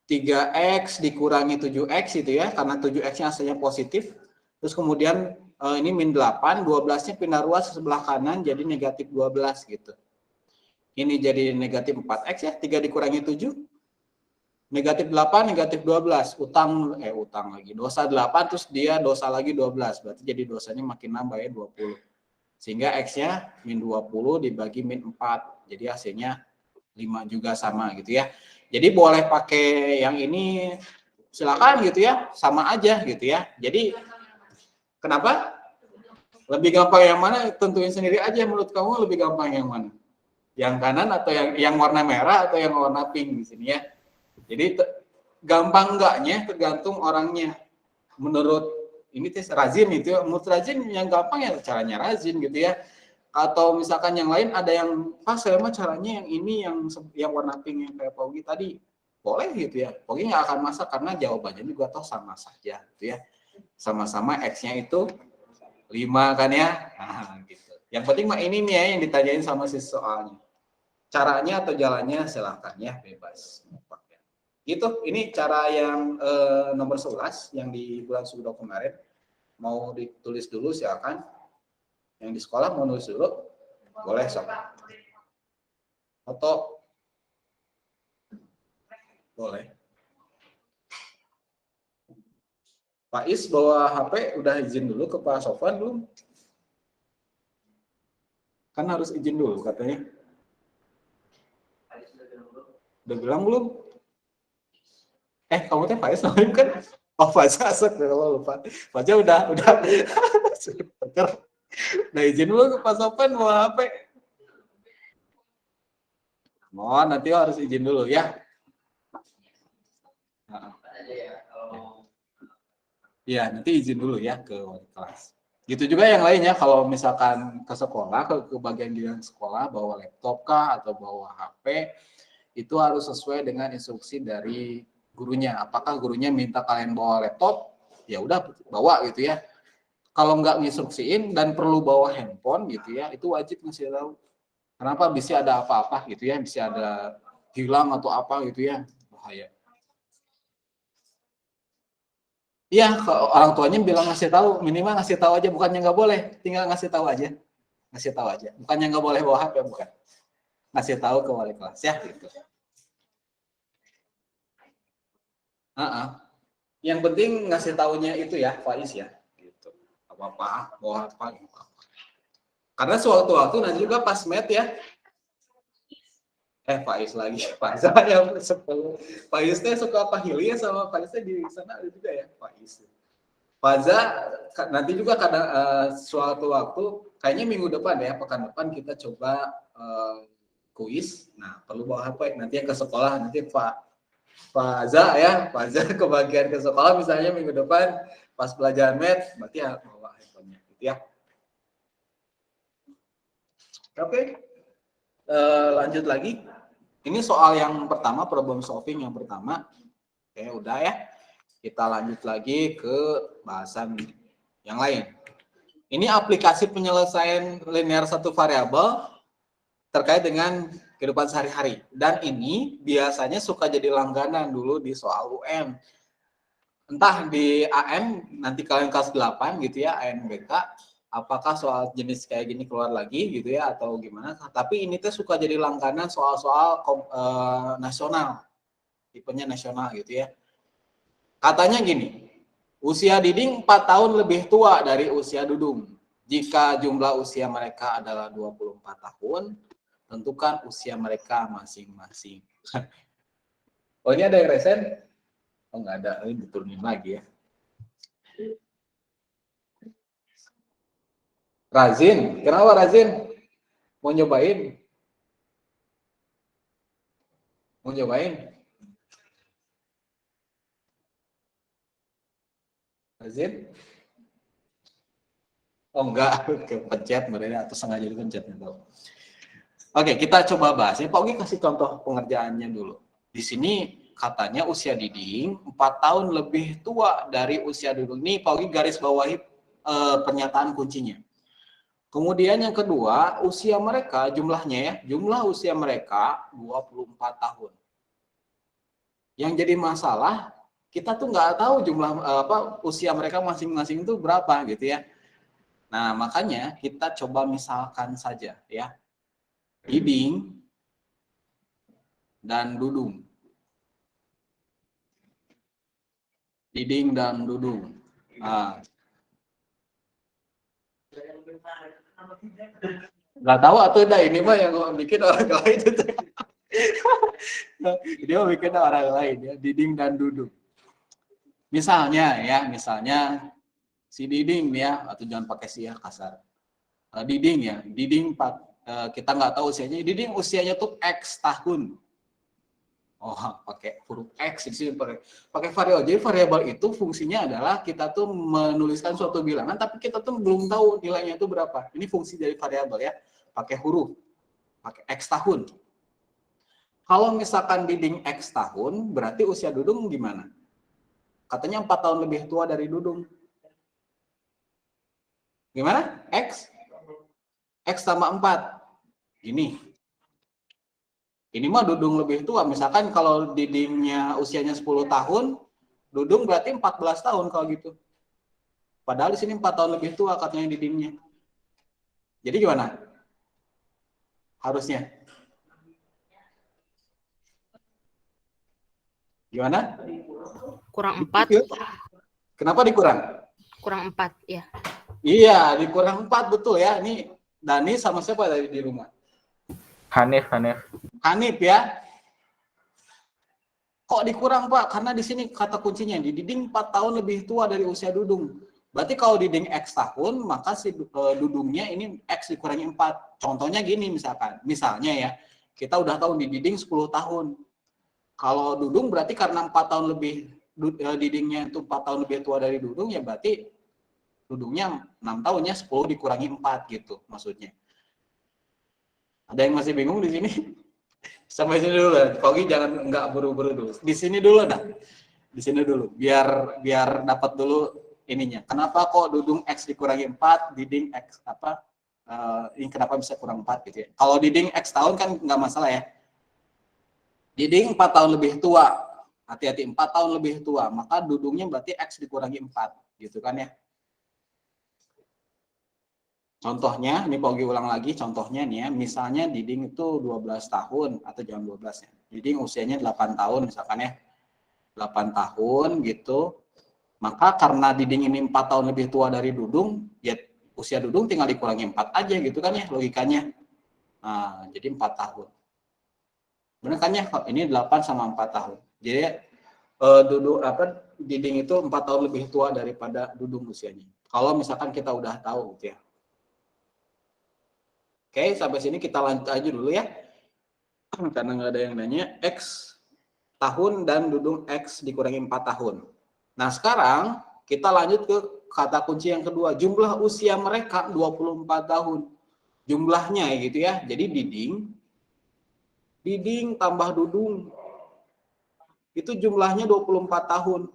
3x dikurangi 7x itu ya, karena 7x-nya asalnya positif. Terus kemudian ini min 8, 12-nya pindah ruas ke sebelah kanan jadi negatif 12 gitu. Ini jadi negatif 4x ya, 3 dikurangi 7. Negatif 8, negatif 12. Utang lagi. Dosa 8, terus dia dosa lagi 12. Berarti jadi dosanya makin nambah ya, 20. Sehingga x-nya min 20 dibagi min 4. Jadi hasilnya 5 juga sama gitu ya. Jadi boleh pakai yang ini silakan gitu ya, sama aja gitu ya. Jadi kenapa? Lebih gampang yang mana? Tentuin sendiri aja menurut kamu lebih gampang yang mana? Yang kanan atau yang warna merah atau yang warna pink di sini ya. Jadi gampang enggaknya tergantung orangnya. Menurut ini tes Razin itu, menurut Razin yang gampang ya caranya Razin gitu ya. Atau misalkan yang lain ada yang pas saya mah caranya yang ini yang warna pink yang kayak Pogi tadi boleh gitu ya. Pogi nggak akan masak karena jawabannya juga toh sama saja gitu ya. Sama-sama X-nya itu 5 kan ya. Nah, gitu. Yang penting mah ini nih ya yang ditanyain sama si soalnya. Caranya atau jalannya silahkan ya, bebas. Gitu, ini cara yang nomor 11 yang di bulan Suro kemarin. Mau ditulis dulu silakan. Yang di sekolah mau nulis dulu, boleh sob. Foto, boleh. Pak Is bawa HP, udah izin dulu ke Pak Sofwan belum? Kan harus izin dulu katanya. Udah bilang belum? Kamu teh Pak Is namanya kan? Oh Fajar, kalau lupa. Fajar udah. Nah izin dulu ke Pak Sofwan bawa HP. Mohon nanti harus izin dulu ya. Ya nanti izin dulu ya ke wali kelas. Gitu juga yang lainnya kalau misalkan ke sekolah, ke bagian giliran sekolah bawa laptop kah atau bawa HP itu harus sesuai dengan instruksi dari gurunya. Apakah gurunya minta kalian bawa laptop? Ya udah bawa gitu ya. Kalau nggak nginstruksiin dan perlu bawa handphone gitu ya, itu wajib ngasih tahu. Kenapa bisa ada apa-apa gitu ya, bisa ada hilang atau apa gitu ya, bahaya. Iya, orang tuanya bilang ngasih tahu, minimal ngasih tahu aja, bukannya nggak boleh, tinggal ngasih tahu aja, bukannya nggak boleh bawa HP, bukan, ngasih tahu ke wali kelas ya gitu. Yang penting ngasih taunya itu ya, Faiz ya. Gitu. Apa-apa, mau apa. Karena sewaktu-waktu nanti juga pas met ya. Faiz lagi. Faiz yang Faiz teh suka apa Hilya sama Faiz di sana ada juga ya, Faiz. Faza nanti juga kadang suatu waktu kayaknya minggu depan ya, pekan depan kita coba kuis. Nah, perlu bawa HP nanti yang ke sekolah nanti Faza ya, Faza kebagian ke sekolah misalnya minggu depan pas pelajaran math berarti ya bawa handphonenya gitu ya. Oke. Lanjut lagi. Ini soal yang pertama, problem solving yang pertama. Oke, udah ya. Kita lanjut lagi ke bahasan yang lain. Ini aplikasi penyelesaian linear satu variabel terkait dengan kehidupan sehari-hari. Dan ini biasanya suka jadi langganan dulu di soal UN. Entah di AN, nanti kalian kelas 8 gitu ya, ANBK, apakah soal jenis kayak gini keluar lagi gitu ya, atau gimana. Tapi ini tuh suka jadi langganan soal-soal nasional, tipenya nasional gitu ya. Katanya gini, usia Diding 4 tahun lebih tua dari usia Dudung. Jika jumlah usia mereka adalah 24 tahun, tentukan usia mereka masing-masing. Oh, ini ada yang resen? Oh, nggak ada, ini diturunin lagi ya. Razin, kenapa Razin? Mau nyobain? Mau nyobain? Razin? Oh enggak, kepencet mereka atau sengaja dipencet gitu. Oke, kita coba bahas. Pak Ogi kasih contoh pengerjaannya dulu. Di sini katanya usia Diding 4 tahun lebih tua dari usia Dudung. Ini Pak Ogi garis bawahi pernyataan kuncinya. Kemudian yang kedua, usia mereka jumlahnya ya, jumlah usia mereka 24 tahun. Yang jadi masalah kita tuh nggak tahu jumlah usia mereka masing-masing itu berapa gitu ya. Nah, makanya kita coba misalkan saja ya. Diding dan Dudung. Diding dan Dudung. Nah. Nggak tahu atau enggak, ini mah yang bikin orang lain itu. Dia bikin orang lain ya, Diding dan Dudung. Misalnya si Diding ya, atau jangan pakai si ya kasar. Diding ya, Diding kita nggak tahu usianya. Diding usianya tuh X tahun. Oh, pakai huruf X di sini pakai variabel. Jadi variabel itu fungsinya adalah kita tuh menuliskan suatu bilangan, tapi kita tuh belum tahu nilainya itu berapa. Ini fungsi dari variabel ya, pakai huruf, pakai X tahun. Kalau misalkan Diding X tahun, berarti usia Dudung gimana? Katanya 4 tahun lebih tua dari Dudung. Gimana? X tambah 4. Ini mah Dudung lebih tua. Misalkan kalau Didingnya usianya 10 tahun, Dudung berarti 14 tahun kalau gitu. Padahal di sini 4 tahun lebih tua katanya Didingnya. Jadi gimana? Harusnya. Gimana? Kurang 4. Kenapa dikurang? Kurang 4 ya. Iya, dikurang 4 betul ya. Ini Dani sama siapa tadi di rumah? Hanif ya. Kok dikurang Pak? Karena di sini kata kuncinya di Diding 4 tahun lebih tua dari usia Dudung. Berarti kalau Diding X tahun, maka si Dudungnya ini X dikurangi 4. Contohnya gini misalnya ya, kita udah tahu di Diding 10 tahun. Kalau Dudung berarti karena 4 tahun lebih, Didingnya itu 4 tahun lebih tua dari Dudung, ya berarti Dudungnya 6 tahunnya 10 dikurangi 4 gitu maksudnya. Ada yang masih bingung di sini? Sampai sini dulu ya. Kogi jangan nggak buru-buru dulu. Di sini dulu dah. Di sini dulu. Biar dapat dulu ininya. Kenapa kok Dudung X dikurangi 4, Diding X ini kenapa bisa kurang 4 gitu ya. Kalau Diding X tahun kan nggak masalah ya. Diding 4 tahun lebih tua. Hati-hati 4 tahun lebih tua, maka Dudungnya berarti X dikurangi 4 gitu kan ya. Contohnya, ini Pogi ulang lagi contohnya nih ya, misalnya Diding itu 12 tahun atau jangan 12 ya. Diding usianya 8 tahun misalkan ya. 8 tahun gitu. Maka karena Diding ini 4 tahun lebih tua dari Dudung, ya usia Dudung tinggal dikurangi 4 aja gitu kan ya logikanya. Nah, jadi 4 tahun. Benar kan ya? Ini 8 sama 4 tahun. Jadi Diding itu 4 tahun lebih tua daripada Dudung usianya. Kalau misalkan kita udah tahu gitu ya. Oke, sampai sini kita lanjut aja dulu ya. Karena nggak ada yang nanya. X tahun dan Dudung X dikurangi 4 tahun. Nah, sekarang kita lanjut ke kata kunci yang kedua. Jumlah usia mereka 24 tahun. Jumlahnya gitu ya. Jadi Diding tambah Dudung. Itu jumlahnya 24 tahun.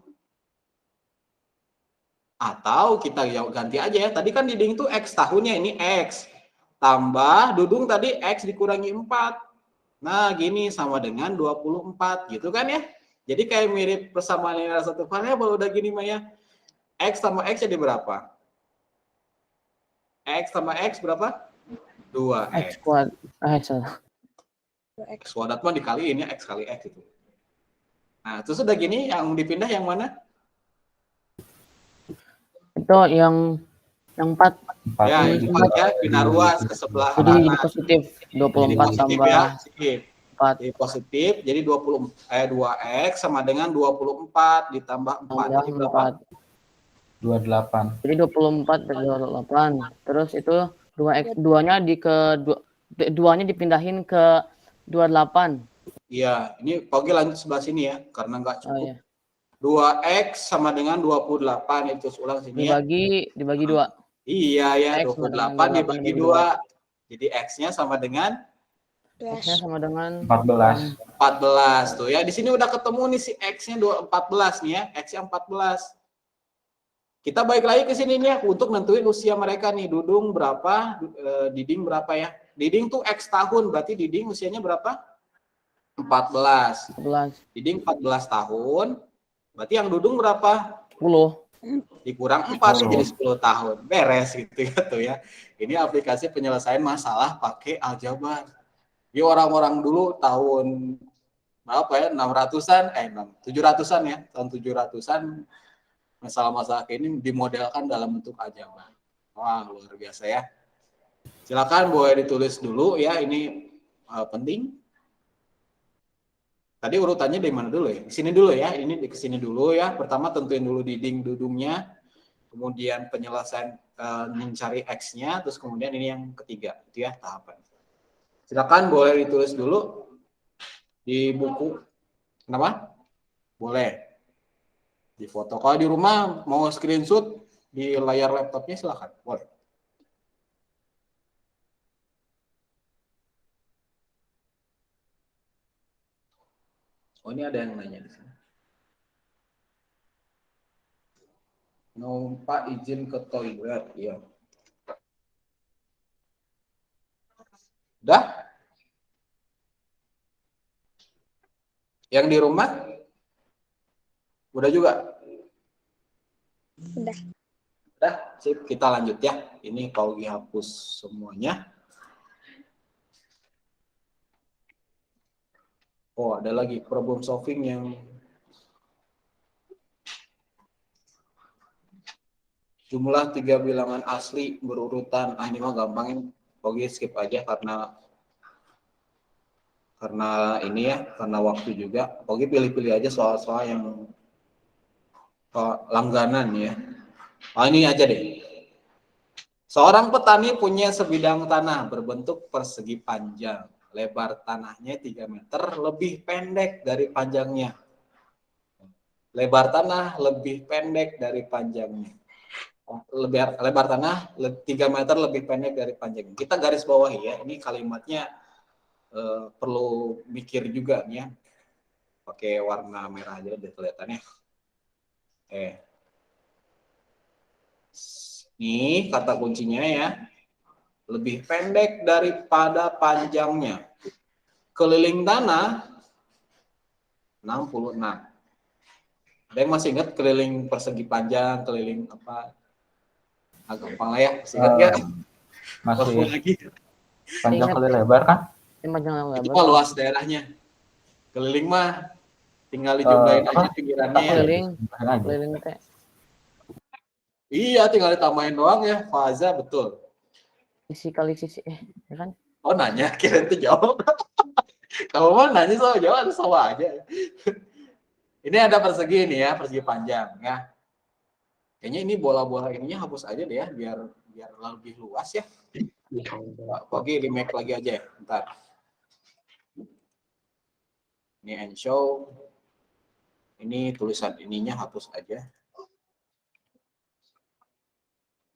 Atau kita ganti aja ya. Tadi kan Diding itu X tahunnya, ini X. Tambah Dudung tadi X dikurangi 4. Nah, gini sama dengan 24 gitu kan ya. Jadi kayak mirip persamaan linear satu variabel udah gini Maya. X sama X jadi berapa? X sama X berapa? 2X. X kuadrat. Salah. X kuadrat mah dikaliin ya, X kali X itu. Nah, terus udah gini yang dipindah yang mana? Itu yang 4. Ya, yang 4 ya, pindah ruas ke sebelah Jadi kanan. positif. Jadi 24 positif tambah ya, positif. 4 Jadi positif, jadi 2x sama dengan 24 ditambah 4. tambah Jadi berapa? 4. 28. Jadi 24 dari 28. Terus itu 2x 2-nya duanya dipindahin ke 28. Iya, ini Pogi lanjut sebelah sini ya, karena nggak Oh cukup. iya. 2x sama dengan 28, itu ulang sini ya. Dibagi 2. Iya ya, X sama 28 dengan dibagi 28 2. Jadi x-nya sama dengan X-nya sama dengan 14. 14 tuh ya. Di sini udah ketemu nih si x-nya 14 nih ya, x-nya 14. Kita balik lagi ke sini nih ya untuk nentuin usia mereka nih. Dudung berapa, Diding berapa ya? Diding tuh x tahun, berarti Diding usianya berapa? 14. 14. Diding 14 tahun. Berarti yang Dudung berapa? 10. Dikurang 4 jadi 10 tahun. Beres gitu ya tuh ya. Ini aplikasi penyelesaian masalah pakai aljabar. Jadi orang-orang dulu tahun berapa ya? 600-an, 700-an ya. Tahun 700-an masalah-masalah kayak ini dimodelkan dalam bentuk aljabar. Wah, luar biasa ya. Silakan boleh ditulis dulu ya, ini penting. Tadi urutannya dari mana dulu ya? Di sini dulu ya. Ini di sini dulu ya. Pertama tentuin dulu Diding Dudungnya. Kemudian penyelesaian mencari X-nya, terus kemudian ini yang ketiga, itu ya tahapan. Silakan boleh ditulis dulu di buku. Kenapa? Boleh. Di foto. Kalau di rumah mau screenshot di layar laptopnya silakan. Boleh. Oh, ini ada yang nanya di sini. Numpak izin ke toilet, iya. Udah? Yang di rumah? Udah juga? Udah. Udah, sip. Kita lanjut ya. Ini kalau dihapus semuanya. Oh, ada lagi problem solving yang jumlah 3 bilangan asli berurutan. Ah, ini mah gampang. Oke, skip aja karena ini ya, karena waktu juga. Oke, pilih-pilih aja soal-soal yang langganan ya. Oh, ini aja deh. Seorang petani punya sebidang tanah berbentuk persegi panjang. Lebar tanahnya 3 meter, lebih pendek dari panjangnya. Lebar tanah lebih pendek dari panjangnya. Lebar tanah 3 meter lebih pendek dari panjangnya. Kita garis bawahi ya. Ini kalimatnya perlu mikir juga nih ya. Pakai warna merah aja biar kelihatannya. Ini kata kuncinya ya. Lebih pendek daripada panjangnya. Keliling tanah 66. Ada yang masih ingat keliling persegi panjang, keliling apa? Agak gampang lah ya. Masih ingat nggak? Masih Lagi. panjang kali lebar kan? Panjang lebar. Itu mah luas daerahnya. Keliling mah Tinggal dijumlahin aja apa? pinggirannya ya. Keliling, Tambahin aja. keliling teh. Iya, tinggal ditambahin doang ya. Faza betul. Sisi kali sisi, ya kan? Oh nanya, kira itu jawab. Kamu mah nanya sama jawab sama aja. Ini ada persegi nih ya, persegi panjang ya. Kayaknya ini bola-bola ininya hapus aja deh ya, biar lebih luas ya. Oke, di make lagi aja ya, bentar. Ini and show. Ini tulisan ininya hapus aja.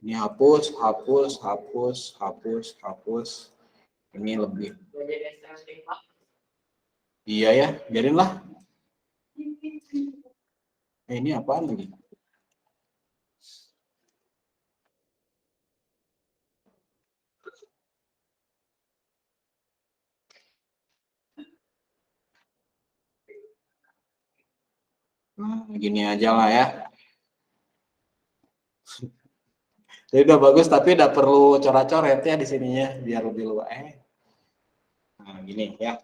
Ini hapus, hapus, hapus, hapus, hapus. Ini lebih. Iya ya, biarinlah. Ini apaan lagi? Gini aja lah ya. Jadi udah bagus tapi udah perlu coret-coret ya di sininya biar lebih luas. Nah, gini ya.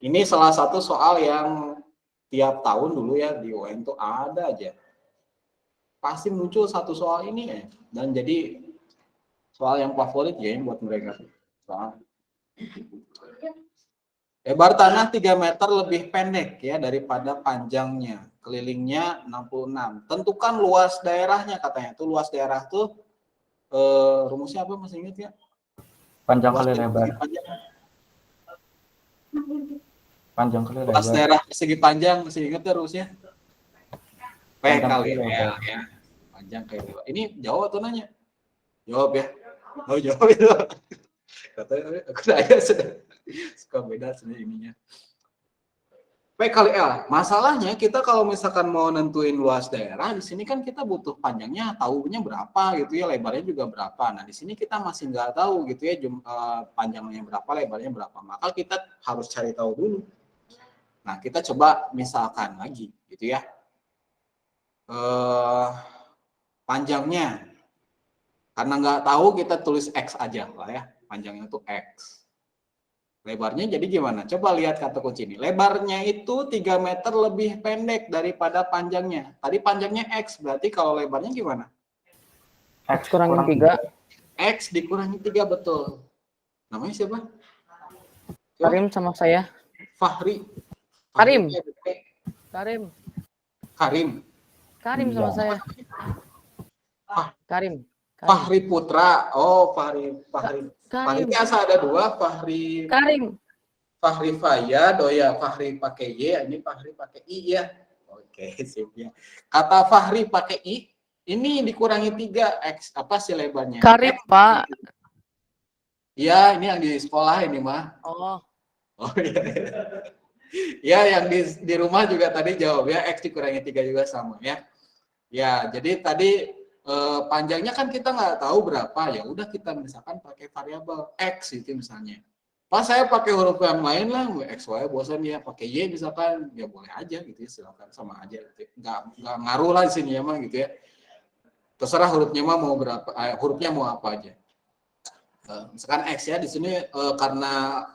Ini salah satu soal yang tiap tahun dulu ya di UN tuh ada aja. Pasti muncul satu soal ini ya. Dan jadi soal yang favorit ya buat mereka. Soal. Lebar tanah 3 meter lebih pendek ya daripada panjangnya. Kelilingnya 66. Tentukan luas daerahnya katanya. Tuh luas daerah tuh rumusnya apa masih ingat ya? Panjang kali lebar. Panjang kali lebar. Luas daerah persegi panjang masih ingat ya rumusnya? P kali L ya. Panjang kali lebar. Ini jawab atau nanya? Jawab ya. Oh jawab itu. Katanya aku nanya sudah. Suka beda sebenarnya ininya. P kali L. Masalahnya kita kalau misalkan mau nentuin luas daerah, di sini kan kita butuh panjangnya, tahunya berapa gitu ya, lebarnya juga berapa. Nah di sini kita masih nggak tahu gitu ya, panjangnya berapa, lebarnya berapa. Maka kita harus cari tahu dulu. Nah kita coba misalkan lagi gitu ya. Panjangnya, karena nggak tahu kita tulis X aja lah ya, panjangnya itu X. Lebarnya jadi gimana? Coba lihat kata kunci ini. Lebarnya itu 3 meter lebih pendek daripada panjangnya. Tadi panjangnya X, berarti kalau lebarnya gimana? X kurangin 3. X dikurangi 3, betul. Namanya siapa? Karim sama saya. Fahri. Karim. Karim. Karim. Karim sama saya. Karim. Fahri Putra. Oh, Fahri. Fahri asal ada 2, Fahri. Karim. Fahri Fayyad, oh ya, Fahri pakai Y, ini Fahri pakai I ya. Oke, sip ya. Kata Fahri pakai I, ini dikurangi 3, X, apa sih lebarnya? Karim, X, Pak. Iya, ini yang di sekolah ini mah. Oh. Oh iya. Ya, yang di rumah juga tadi jawab ya, X dikurangi 3 juga sama ya. Ya, jadi tadi panjangnya kan kita nggak tahu berapa, ya udah kita misalkan pakai variabel X itu misalnya. Pas saya pakai huruf yang lain lah, X, Y, bosan ya, pakai Y misalkan, ya boleh aja gitu ya, silakan sama aja. Nggak ngaruh lah di sini ya mah gitu ya. Terserah hurufnya mah mau berapa, hurufnya mau apa aja. Misalkan X ya, di sini karena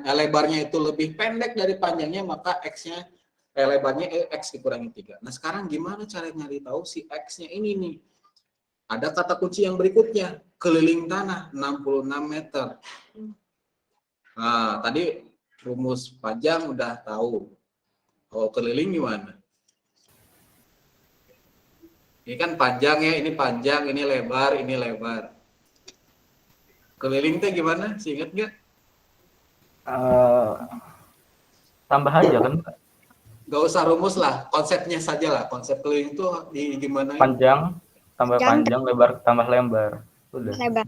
lebarnya itu lebih pendek dari panjangnya, maka X-nya lebarnya X dikurangi 3. Nah sekarang gimana cara nyari tahu si X-nya ini nih? Ada kata kunci yang berikutnya, keliling tanah 66 meter. Nah, tadi rumus panjang udah tahu. Kalau keliling gimana? Ini kan panjang ya, ini panjang, ini lebar, ini lebar. Keliling teh gimana? Sih ingat nggak? Tambah aja kan. Nggak usah rumus lah, konsepnya saja lah. Konsep keliling itu gimana? Panjang tambah panjang, lebar tambah lebar. Udah. Lebar.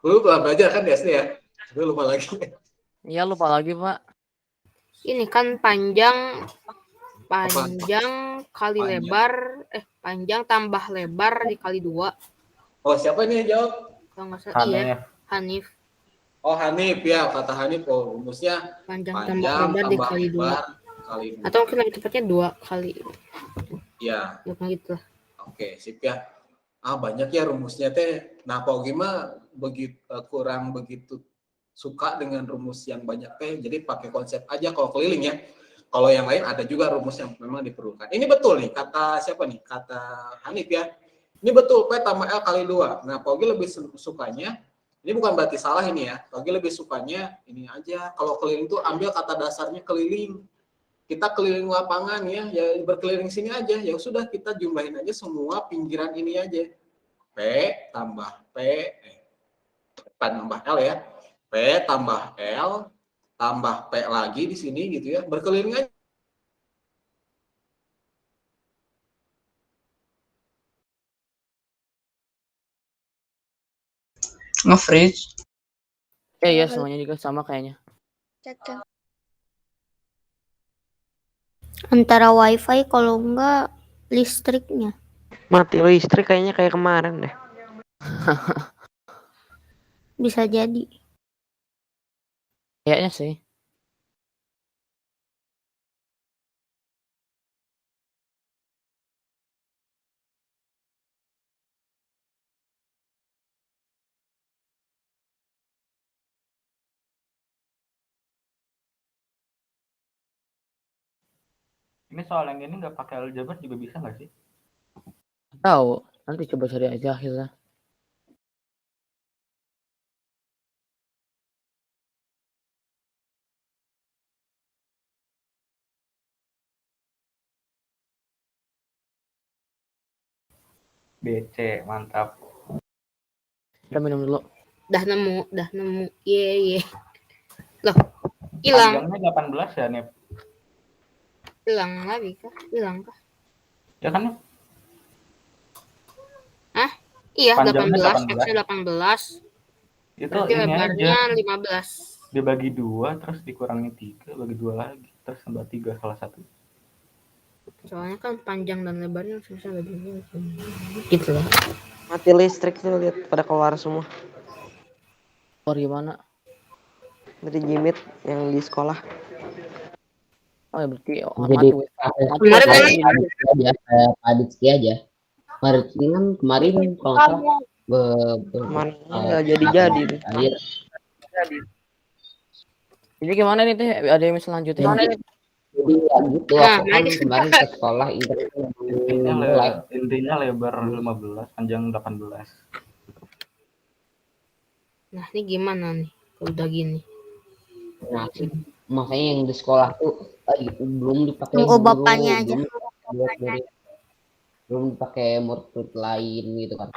Lu pernah belajar kan di SD ya? Lu lupa lagi. Iya, lupa lagi, Pak. Ini kan panjang kali lebar, panjang tambah lebar dikali 2. Oh, siapa ini yang jawab? Kalau nggak salah iya, Hanif. Hanif. Oh, Hanif ya, kata Hanif. Oh, rumusnya Panjang tambah lebar dikali 2. Kali 2. Atau mungkin lebih tepatnya 2 kali. Ya. Ya gitu lah. Oke, sip ya. banyak ya rumusnya teh. Nah, Pak Ogi mah kurang begitu suka dengan rumus yang banyak teh. Jadi pakai konsep aja kalau keliling ya. Kalau yang lain ada juga rumus yang memang diperlukan. Ini betul nih kata siapa nih? Kata Hanif ya. Ini betul P tambah L kali 2. Nah, Pak Ogi lebih sukanya, ini bukan berarti salah ini ya. Pak Ogi lebih sukanya ini aja. Kalau keliling itu ambil kata dasarnya keliling. Kita keliling lapangan ya berkeliling sini aja. Ya sudah kita jumlahin aja semua pinggiran ini aja. P tambah tambah L ya. P tambah L tambah P lagi di sini gitu ya. Berkeliling aja. Nge-freeze. Iya semuanya juga sama kayaknya. Antara wifi kalau enggak listriknya. Mati listrik kayaknya kayak kemarin deh. Bisa jadi. Kayaknya sih. Ini soal yang ini nggak pakai aljabar juga bisa nggak sih? Tahu, nanti coba cari aja akhirnya. BC, mantap. Kita minum dulu. Dah nemu. Ye. Loh, hilang. Panjangnya 18 ya, Nep? Hilang lagi kah? Hilang kah? Ya kan? Iya, Panjangnya 18, X-nya 18. Itu Berarti ini lebarnya aja. 15. Dibagi 2, terus dikurangi 3, bagi 2 lagi. Terus tambah 3 salah satu. Soalnya kan panjang dan lebarnya susah baginya. Gitu lah. Mati listrik tuh lihat pada keluar semua Keluar gimana? dari Jimit yang di sekolah. Oh ya berarti Jadi Kemarin kan aja Pak Ditski aja. Kemarin kalau nggak salah Kemarin nggak jadi tuh. akhir Jadi gimana nih teh? Ada yang selanjutnya? jadi ya gitu aku kan kemarin ke sekolah itu Intinya lebar 15, panjang 18. Nah, ini gimana nih kalau udah gini? nah makanya yang di sekolah tuh belum dipakai Tunggu guru, bapaknya aja. belum dipakai murid lain gitu kan.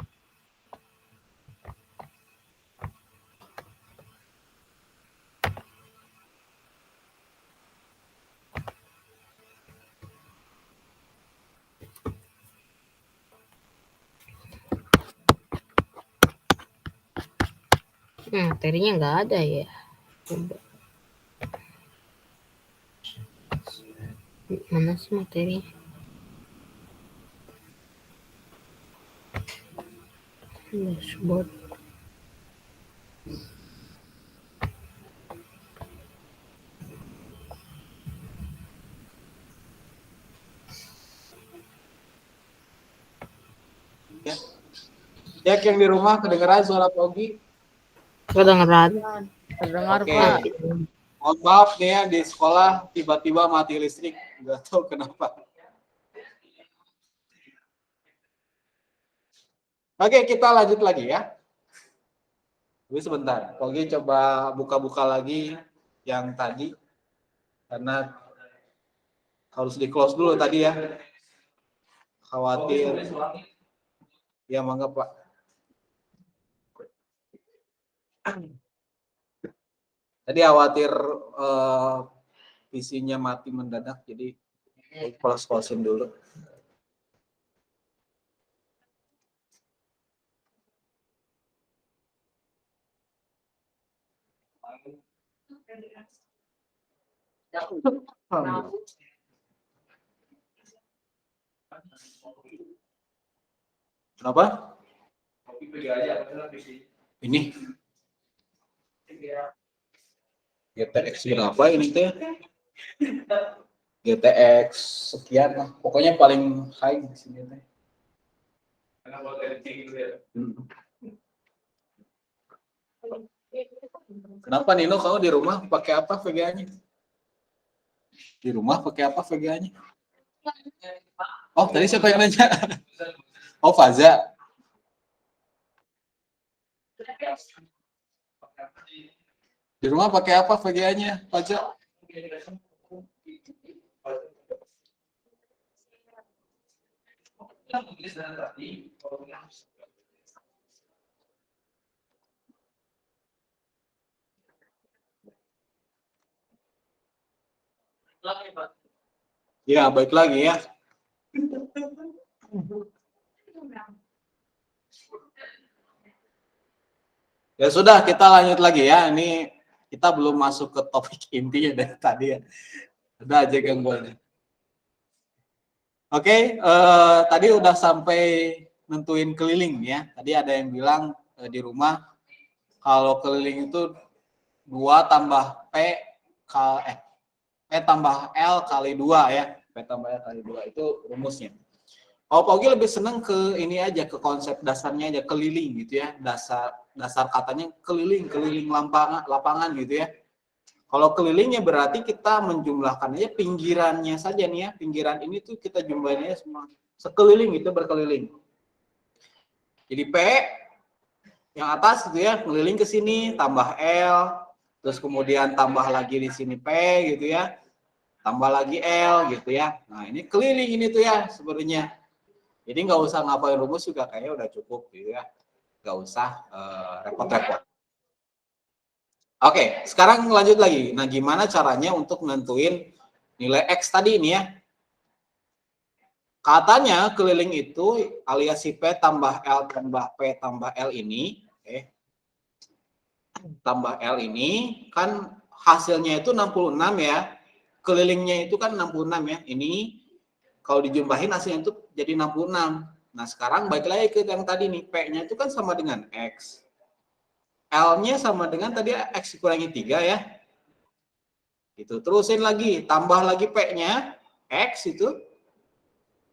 Materinya nggak ada ya. Coba. Mana sih materinya? Dashboard. Ya, yang di rumah kedengeran suara Pak Ogi? Kedengeran. Terdengar Oke. Pak. Mohon maaf nih ya, di sekolah tiba-tiba mati listrik. Nggak tahu kenapa. Oke, kita lanjut lagi ya. Tapi sebentar, Pak Ogi coba buka-buka lagi yang tadi. Karena harus di-close dulu tadi ya. Khawatir. Ya, mangga Pak. Tadi khawatir PC-nya mati mendadak, jadi close-close-in dulu. Kenapa? Ini GTX berapa ini teh? GTX sekian lah. Pokoknya paling high di sini teh. Kenapa Nino, kamu di rumah pakai apa VGA-nya? Di rumah pakai apa VGA-nya? Oh, tadi siapa yang nanya? Oh, Faza. Di rumah pakai apa VGA-nya, Faza? Ya, baik lagi ya. Ya sudah, kita lanjut lagi ya. Ini kita belum masuk ke topik intinya dari tadi ya. Ada aja gangguannya. Oke, tadi udah sampai nentuin keliling ya. Tadi ada yang bilang di rumah kalau keliling itu 2 tambah P tambah L kali 2 ya. P tambah L kali 2 itu rumusnya. Kalau Pogi lebih senang ke ini aja, ke konsep dasarnya aja, keliling gitu ya. Dasar katanya keliling lapangan gitu ya. Kalau kelilingnya berarti kita menjumlahkan aja pinggirannya saja nih ya. Pinggiran ini tuh kita jumlahinnya semua sekeliling gitu, berkeliling. Jadi P yang atas gitu ya, keliling ke sini tambah L, terus kemudian tambah lagi di sini P gitu ya. Tambah lagi L gitu ya. Nah, ini keliling ini tuh ya sebenarnya. Jadi nggak usah ngapain rumus juga kayaknya udah cukup gitu ya. Nggak usah repot-repot. Oke, sekarang lanjut lagi. Nah, gimana caranya untuk nentuin nilai X tadi ini ya? Katanya keliling itu alias si P tambah L tambah P tambah L ini, tambah L ini kan hasilnya itu 66 ya. Kelilingnya itu kan 66 ya. Ini kalau dijumlahin hasilnya itu jadi 66. Nah, sekarang balik lagi ke yang tadi nih. P-nya itu kan sama dengan X. L-nya sama dengan tadi X dikurangi 3 ya. Itu terusin lagi. Tambah lagi P-nya. X itu.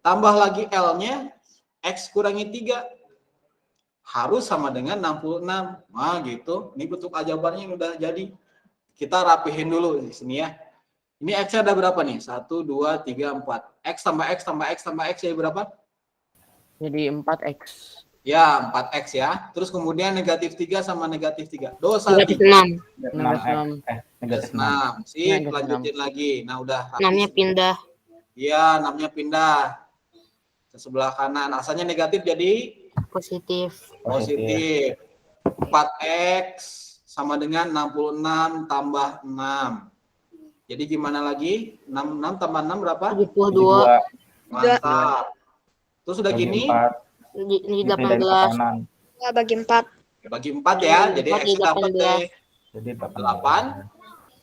Tambah lagi L-nya. X kurangi 3. Harus sama dengan 66. Nah, gitu. Ini bentuk aljabarnya yang udah jadi. Kita rapihin dulu di sini ya. Ini X-nya ada berapa nih? 1, 2, 3, 4. X tambah X tambah X tambah X jadi berapa? Jadi 4X. Ya, 4X ya. Terus kemudian negatif 3 sama negatif 3. Dosa. Negatif 6. Negatif 6. Sip, lanjutin lagi. Nah, udah. 6-nya pindah. Iya, 6-nya pindah. Ke sebelah kanan. Asalnya negatif jadi? Positif. Positif. 4X sama dengan 66 tambah 6. Jadi gimana lagi? 66 tambah 6 berapa? 72. Mantap. Terus udah gini? Ini 18. Bagi 4. Bagi 4 ya. Jadi X dapat deh. Jadi 8.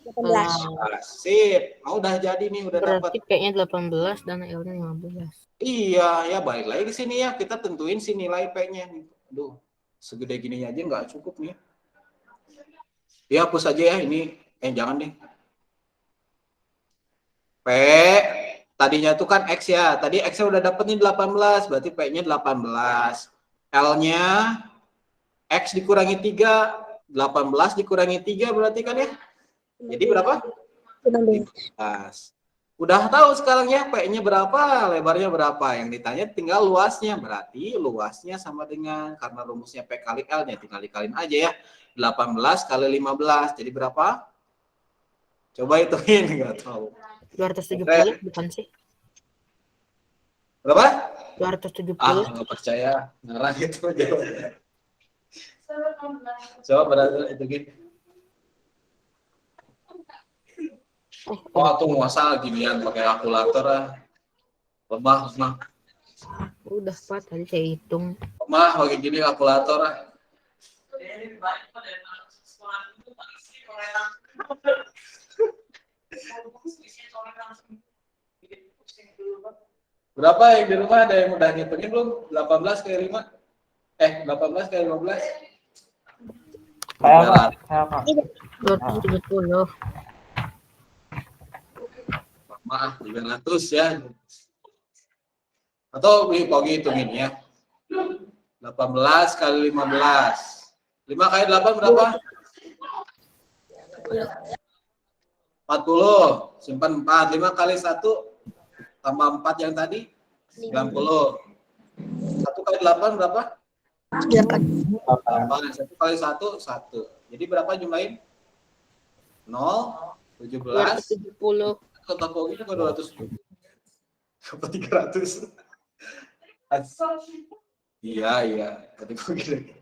18. Sip. Oh, udah jadi nih, udah dapat. Berarti P-nya 18 dan L-nya 15. Iya, ya balik lagi ke sini ya. Kita tentuin si nilai P-nya. Aduh, segede gini aja nggak cukup nih. Ya, hapus aja ya. Ini, jangan deh. P tadinya itu kan X ya. Tadi X-nya udah dapet nih 18, berarti P-nya 18. L-nya X dikurangi 3, 18 dikurangi 3 berarti kan ya? Jadi berapa? 15. Udah tahu sekarang ya P-nya berapa, lebarnya berapa. Yang ditanya tinggal luasnya. Berarti luasnya sama dengan, karena rumusnya P kali L-nya, tinggal dikaliin aja ya. 18 kali 15, jadi berapa? Coba hitungin, nggak tahu. 270 bukan sih? Berapa? 270. Ah, nggak percaya. Ngarang itu jawabannya. Coba berarti itu gitu. Oh, tuh muasal ginian pakai kalkulator ah. Lemah. Udah Pak, tadi saya hitung. Lemah pakai gini kalkulator ah. Berapa yang di rumah, ada yang udah ngitungin belum? 18 kali 5? 18 kali 15? Saya 270. Maaf, 900 ya. Atau Pogi hitungin ya. 18 kali 15. 5 kali 8 berapa? 40. Simpan 4. 5 kali 1 tambah 4 yang tadi 90. 1 kali 8 berapa? 8. 1 kali 1 1. Jadi berapa jumlahin? 0, 17. 270. Kata Pogi juga 270. Apa 300? Iya. Tadi Pogi.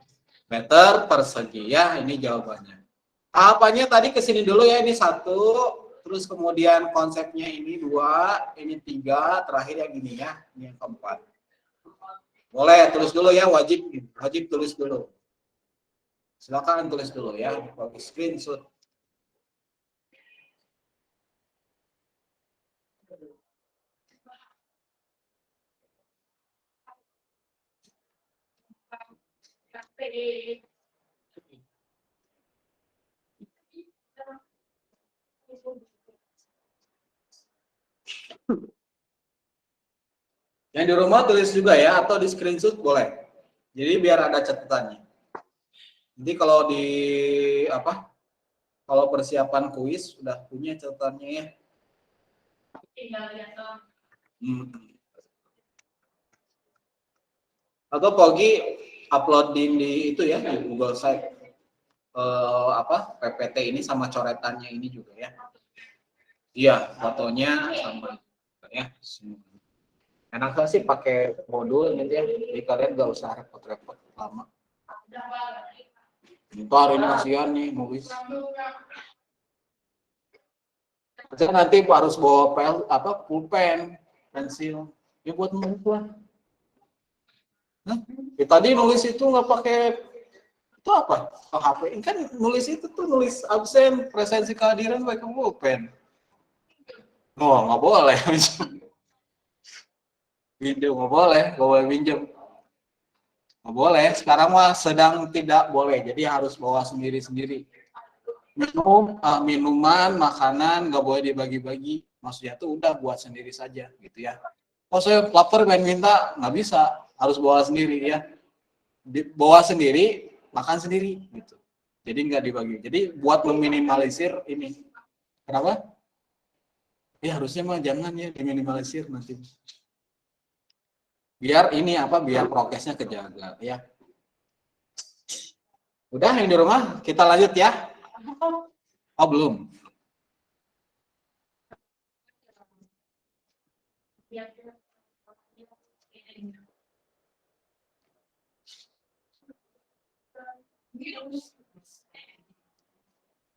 Meter persegi ya, ini jawabannya. Tahapannya tadi ke sini dulu ya, ini 1, terus kemudian konsepnya ini 2, ini 3, terakhir yang ini ya, ini yang keempat. Boleh tulis dulu ya, wajib tulis dulu. Silakan tulis dulu ya, pakai screenshot. Yang di rumah tulis juga ya, atau di screenshot boleh. Jadi biar ada catatannya. Nanti kalau di kalau persiapan kuis sudah punya catatannya ya. Atau Pogi uploadin di itu ya, di Google Site PPT ini sama coretannya ini juga ya. Iya, fotonya sama ya. Enak sih pakai modul nanti ya, jadi kalian gak usah repot-repot lama. Itu hari ini kasihan nih, nulis. Nanti harus bawa pulpen, pensil, ya buat nulis lah. Ya, tadi nulis itu nggak pakai itu apa? HP. Ini kan nulis itu tuh nulis absen, presensi kehadiran pakai pulpen. Oh, nggak boleh. Pinjam nggak boleh pinjam. Nggak boleh. Sekarang mah sedang tidak boleh. Jadi harus bawa sendiri-sendiri. Minuman, makanan nggak boleh dibagi-bagi. Maksudnya tuh udah buat sendiri saja, gitu ya. Oh saya lapar pengen minta, nggak bisa. Harus bawa sendiri ya. Bawa sendiri, makan sendiri, gitu. Jadi nggak dibagi. Jadi buat meminimalisir ini. Kenapa? Ya harusnya mah jangan ya diminimalisir nanti. Biar ini biar prokesnya kejaga ya. Udah yang di rumah, kita lanjut ya. Oh belum.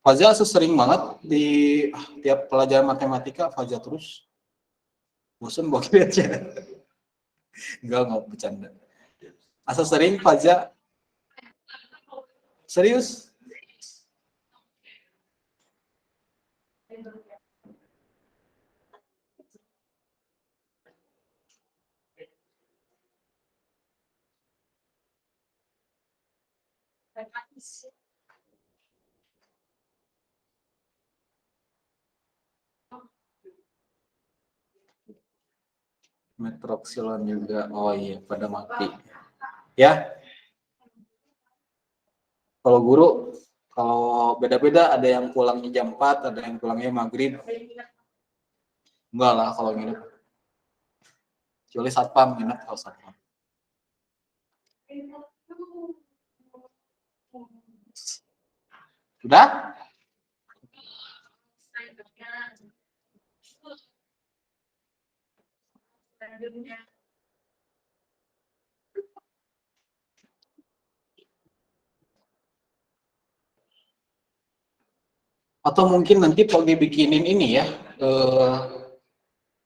Faza sering banget di tiap pelajaran matematika Faza terus. Bosan buat lihat aja. Enggak bercanda. Asa sering Faza. Serius? Metroksilon juga. Oh iya, pada mati. Ya. Kalau guru, kalau beda-beda ada yang pulangnya jam 4, ada yang pulangnya maghrib. Enggak lah kalau nginep. Kecuali satpam nginep kalau satpam. Sudah? Atau mungkin nanti Pogi bikinin ini ya,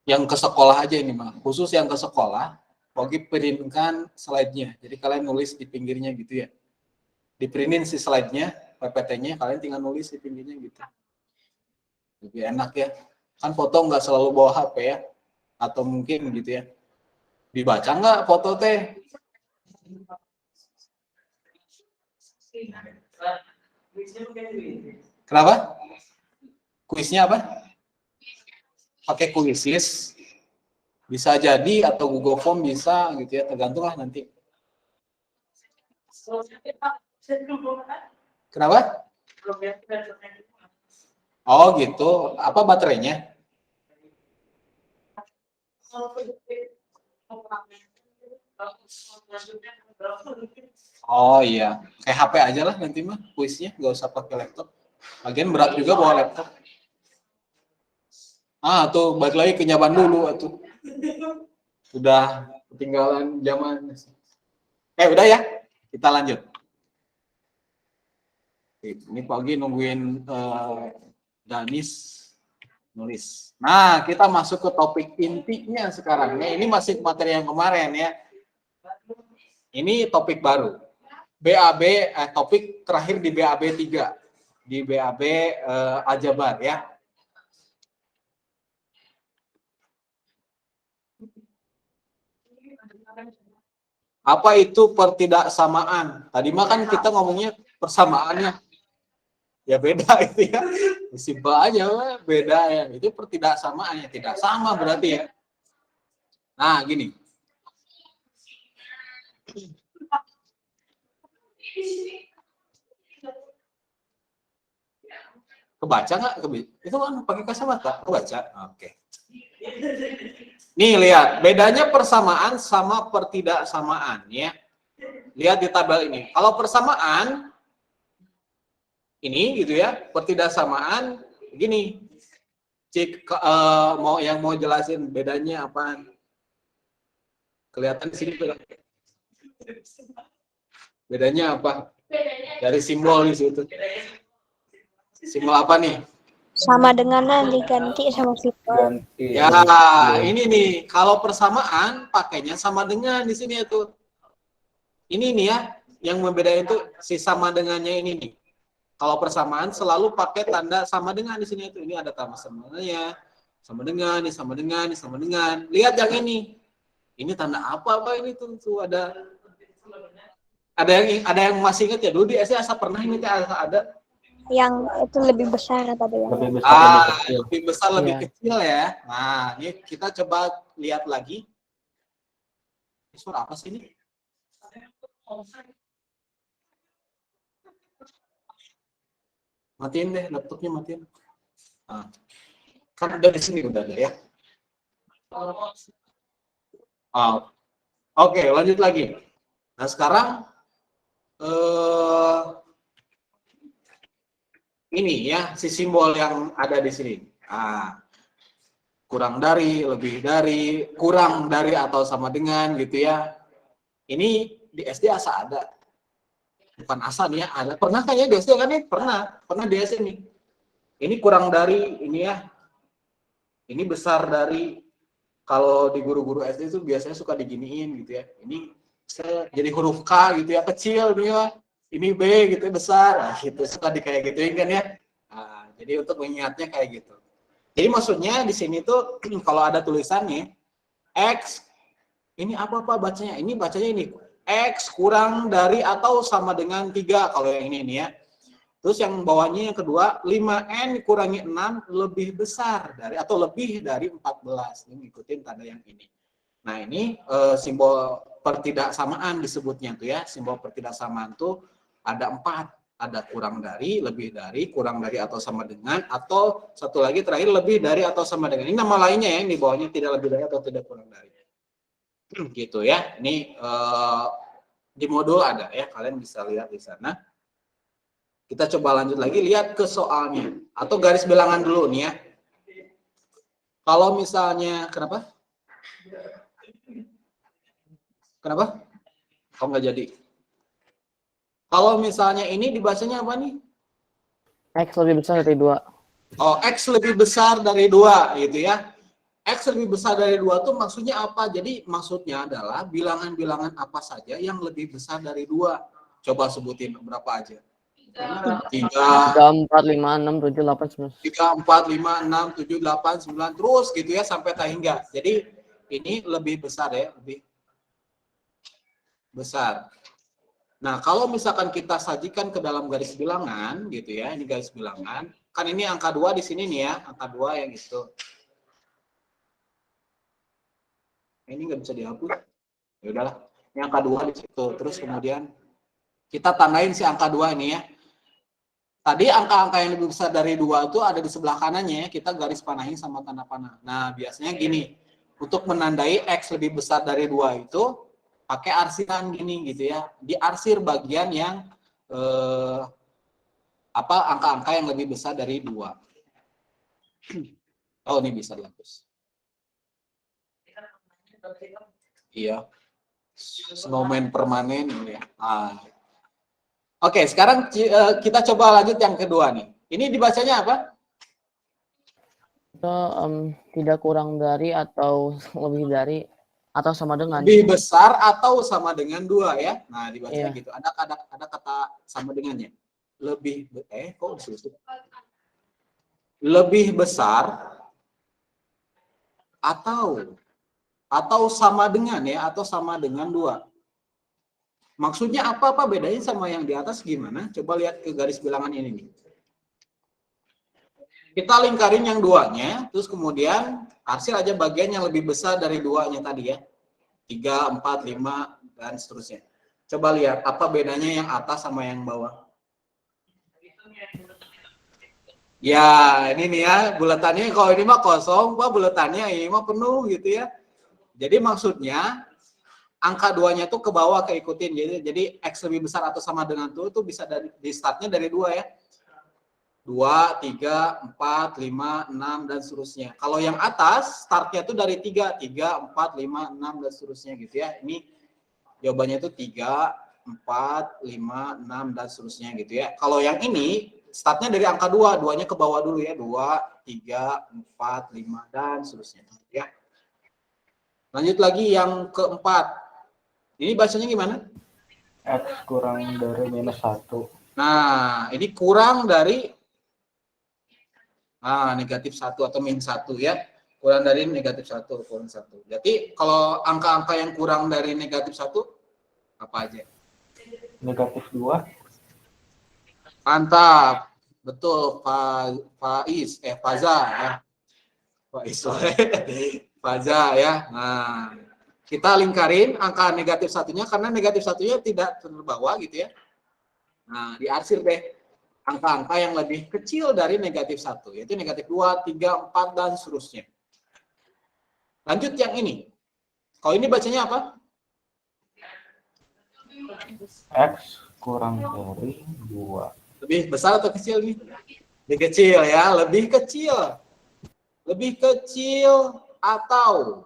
yang ke sekolah aja ini mah, khusus yang ke sekolah, Pogi printkan slide-nya. Jadi kalian nulis di pinggirnya gitu ya. Diprintin si slide-nya, PPT-nya, kalian tinggal nulis di pinggirnya gitu. Lebih enak ya. Kan foto nggak selalu bawa HP ya. Atau mungkin gitu ya. Dibaca nggak foto teh? Kenapa? Kuisnya apa? Pakai kuis list. Bisa jadi atau Google Form bisa gitu ya, tergantung lah nanti. Kenapa? Oh gitu. Apa baterainya? Oh iya. Kayak HP aja lah nanti mah kuisnya, nggak usah pakai laptop. Lagian berat juga bawa laptop. Ah tuh balik lagi ke nyaman dulu tuh. Udah ketinggalan zaman. Udah ya. Kita lanjut. Ini pagi nungguin Danis nulis. Nah, kita masuk ke topik intinya sekarang. Ini masih materi yang kemarin ya. Ini topik baru. BAB, topik terakhir di BAB 3. Di BAB Aljabar ya. Apa itu pertidaksamaan? Tadi mah kan kita ngomongnya persamaannya. Ya beda itu ya. Simpel aja beda ya. Itu pertidaksamaannya tidak sama berarti ya. Nah, gini. Kebaca nggak? Itu kan pakai kacamata. Kebaca? Oke. Nih lihat, bedanya persamaan sama pertidaksamaan ya. Lihat di tabel ini. Kalau persamaan ini gitu ya, pertidaksamaan gini. Cek mau jelasin bedanya apa? Kelihatan di sini bedanya apa? Dari simbol di situ. Simbol apa nih? Sama dengan diganti sama simbol. Ya, ini nih. Kalau persamaan pakainya sama dengan di sini itu. Ini nih ya, yang membedakan itu si sama dengannya ini nih. Kalau persamaan selalu pakai tanda sama dengan di sini itu. Ini ada tanda samanya, sama dengan, ini sama dengan, ini sama dengan. Lihat yang ini. Ini tanda apa ini tuh ada yang masih ingat ya dulu di SD asa pernah ini ada. Yang itu lebih besar tadi ya. Lebih besar, lebih kecil ya. Nah, ini kita coba lihat lagi. Ini suara apa sih ini? Matiin deh, laptopnya matiin. Nah, kan udah di sini udah ada ya. Oke, lanjut lagi. Nah, sekarang ini ya si simbol yang ada di sini. Kurang dari, lebih dari, kurang dari atau sama dengan gitu ya. Ini di SD asa ada. Bukan asa nih ya, ada. Pernah kayaknya di SD kan nih? Pernah di SD nih. Ini kurang dari, ini ya. Ini besar dari, kalau di guru-guru SD itu biasanya suka diginiin gitu ya. Ini jadi huruf K gitu ya, kecil nih ya. Ini B gitu besar. Nah, gitu suka kayak gituin kan ya. Nah, jadi untuk mengingatnya kayak gitu. Jadi maksudnya di sini tuh kalau ada tulisannya X, ini apa bacanya? Ini bacanya ini X kurang dari atau sama dengan 3 kalau yang ini nih ya. Terus yang bawahnya yang kedua 5N kurangi 6 lebih besar dari atau lebih dari 14. Ini ngikutin tanda yang ini. Nah, ini simbol pertidaksamaan disebutnya tuh ya. Simbol pertidaksamaan tuh ada 4. Ada kurang dari, lebih dari, kurang dari atau sama dengan, atau satu lagi terakhir lebih dari atau sama dengan. Ini nama lainnya ya, yang di bawahnya tidak lebih dari atau tidak kurang dari. Gitu ya. Ini di modul ada ya, kalian bisa lihat di sana. Kita coba lanjut lagi, lihat ke soalnya atau garis bilangan dulu nih ya. Kalau misalnya kenapa? Kok nggak jadi? Kalau misalnya ini dibacanya apa nih? X lebih besar dari 2. Oh, X lebih besar dari 2 gitu ya. X lebih besar dari 2 tuh maksudnya apa? Jadi maksudnya adalah bilangan-bilangan apa saja yang lebih besar dari 2. Coba sebutin berapa aja. 3, 4, 5, 6, 7, 8, 9. 3, 4, 5, 6, 7, 8, 9 terus gitu ya sampai tak hingga. Jadi ini lebih besar ya, lebih besar. Nah, kalau misalkan kita sajikan ke dalam garis bilangan gitu ya, ini garis bilangan. Kan ini angka 2 di sini nih ya, angka 2 yang itu. Ini nggak bisa dihapus. Ya udahlah. Ini angka 2 di situ. Terus kemudian Kita tandain si angka 2 ini ya. Tadi angka-angka yang lebih besar dari 2 itu ada di sebelah kanannya ya. Kita garis panahin sama tanda panah. Nah, biasanya gini. Untuk menandai X lebih besar dari 2 itu pakai arsiran gini gitu ya. Diarsir bagian yang angka-angka yang lebih besar dari 2. Oh, ini bisa dihapus. Iya. Snowman permanen ya. Oke, sekarang kita coba lanjut yang kedua nih. Ini dibacanya apa? Itu tidak kurang dari atau lebih dari atau sama dengan. Lebih besar atau sama dengan 2 ya. Nah, dibacanya Iya. gitu. Ada kata sama dengannya. Lebih kok disusun? Lebih besar atau sama dengan ya, atau sama dengan 2. Maksudnya apa bedanya sama yang di atas gimana? Coba lihat ke garis bilangan ini nih. Kita lingkarin yang 2-nya, terus kemudian arsir aja bagian yang lebih besar dari 2-nya tadi ya. 3, 4, 5, dan seterusnya. Coba lihat apa bedanya yang atas sama yang bawah. Ya, ini nih ya, buletannya kalau ini mah kosong, Pak, buletannya ini mah penuh gitu ya. Jadi maksudnya angka 2-nya tuh ke bawah keikutin. Jadi X lebih besar atau sama dengan tuh bisa di startnya dari 2 ya. 2, 3, 4, 5, 6, dan seterusnya. Kalau yang atas, startnya tuh dari 3, 4, 5, 6, dan seterusnya gitu ya. Ini jawabannya itu 3, 4, 5, 6, dan seterusnya gitu ya. Kalau yang ini, startnya dari angka 2, 2-nya ke bawah dulu ya. 2, 3, 4, 5, dan seterusnya ya. Lanjut lagi yang keempat. Ini bacanya gimana? X kurang dari -1. Nah, ini kurang dari -1 atau -1 ya. Kurang dari -1, kurang 1. Jadi kalau angka-angka yang kurang dari -1 apa aja? -2. Mantap. Betul, Faza ya. Faza ya. Nah, kita lingkarin angka -1-nya karena -1-nya tidak terbawa gitu ya. Nah, diarsir deh angka-angka yang lebih kecil dari -1, yaitu -2, 3, 4, dan seterusnya. Lanjut yang ini. Kalau ini bacanya apa? X kurang dari 2. Lebih besar atau kecil nih? Lebih kecil ya, lebih kecil. Lebih kecil atau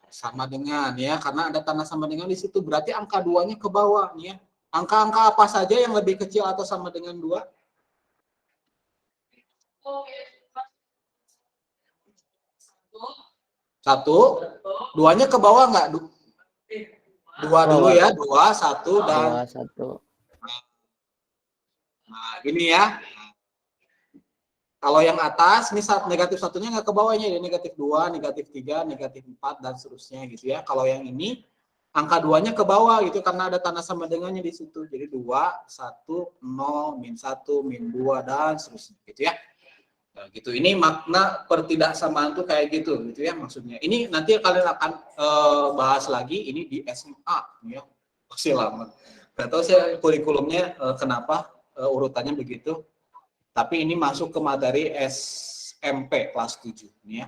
sama dengan ya, karena ada tanda sama dengan di situ, berarti angka 2-nya ke bawah nih ya. Angka-angka apa saja yang lebih kecil atau sama dengan 2? 1, 2-nya ke bawah nggak? 2 dulu ya, 2, 1, dan 1. Nah, ini ya. Kalau yang atas, ini -1-nya nggak ke bawahnya, ya -2, -3, -4, dan seterusnya gitu ya. Kalau yang ini, angka 2-nya ke bawah gitu, karena ada tanda sama dengannya di situ. Jadi 2, 1, 0, -1, -2, dan seterusnya gitu ya. Nah, gitu. Ini makna pertidaksamaan tuh kayak gitu ya maksudnya. Ini nanti kalian akan bahas lagi ini di SMA ya. Masih lama. Nggak tahu saya kurikulumnya kenapa urutannya begitu. Tapi ini masuk ke materi SMP kelas 7 nih ya.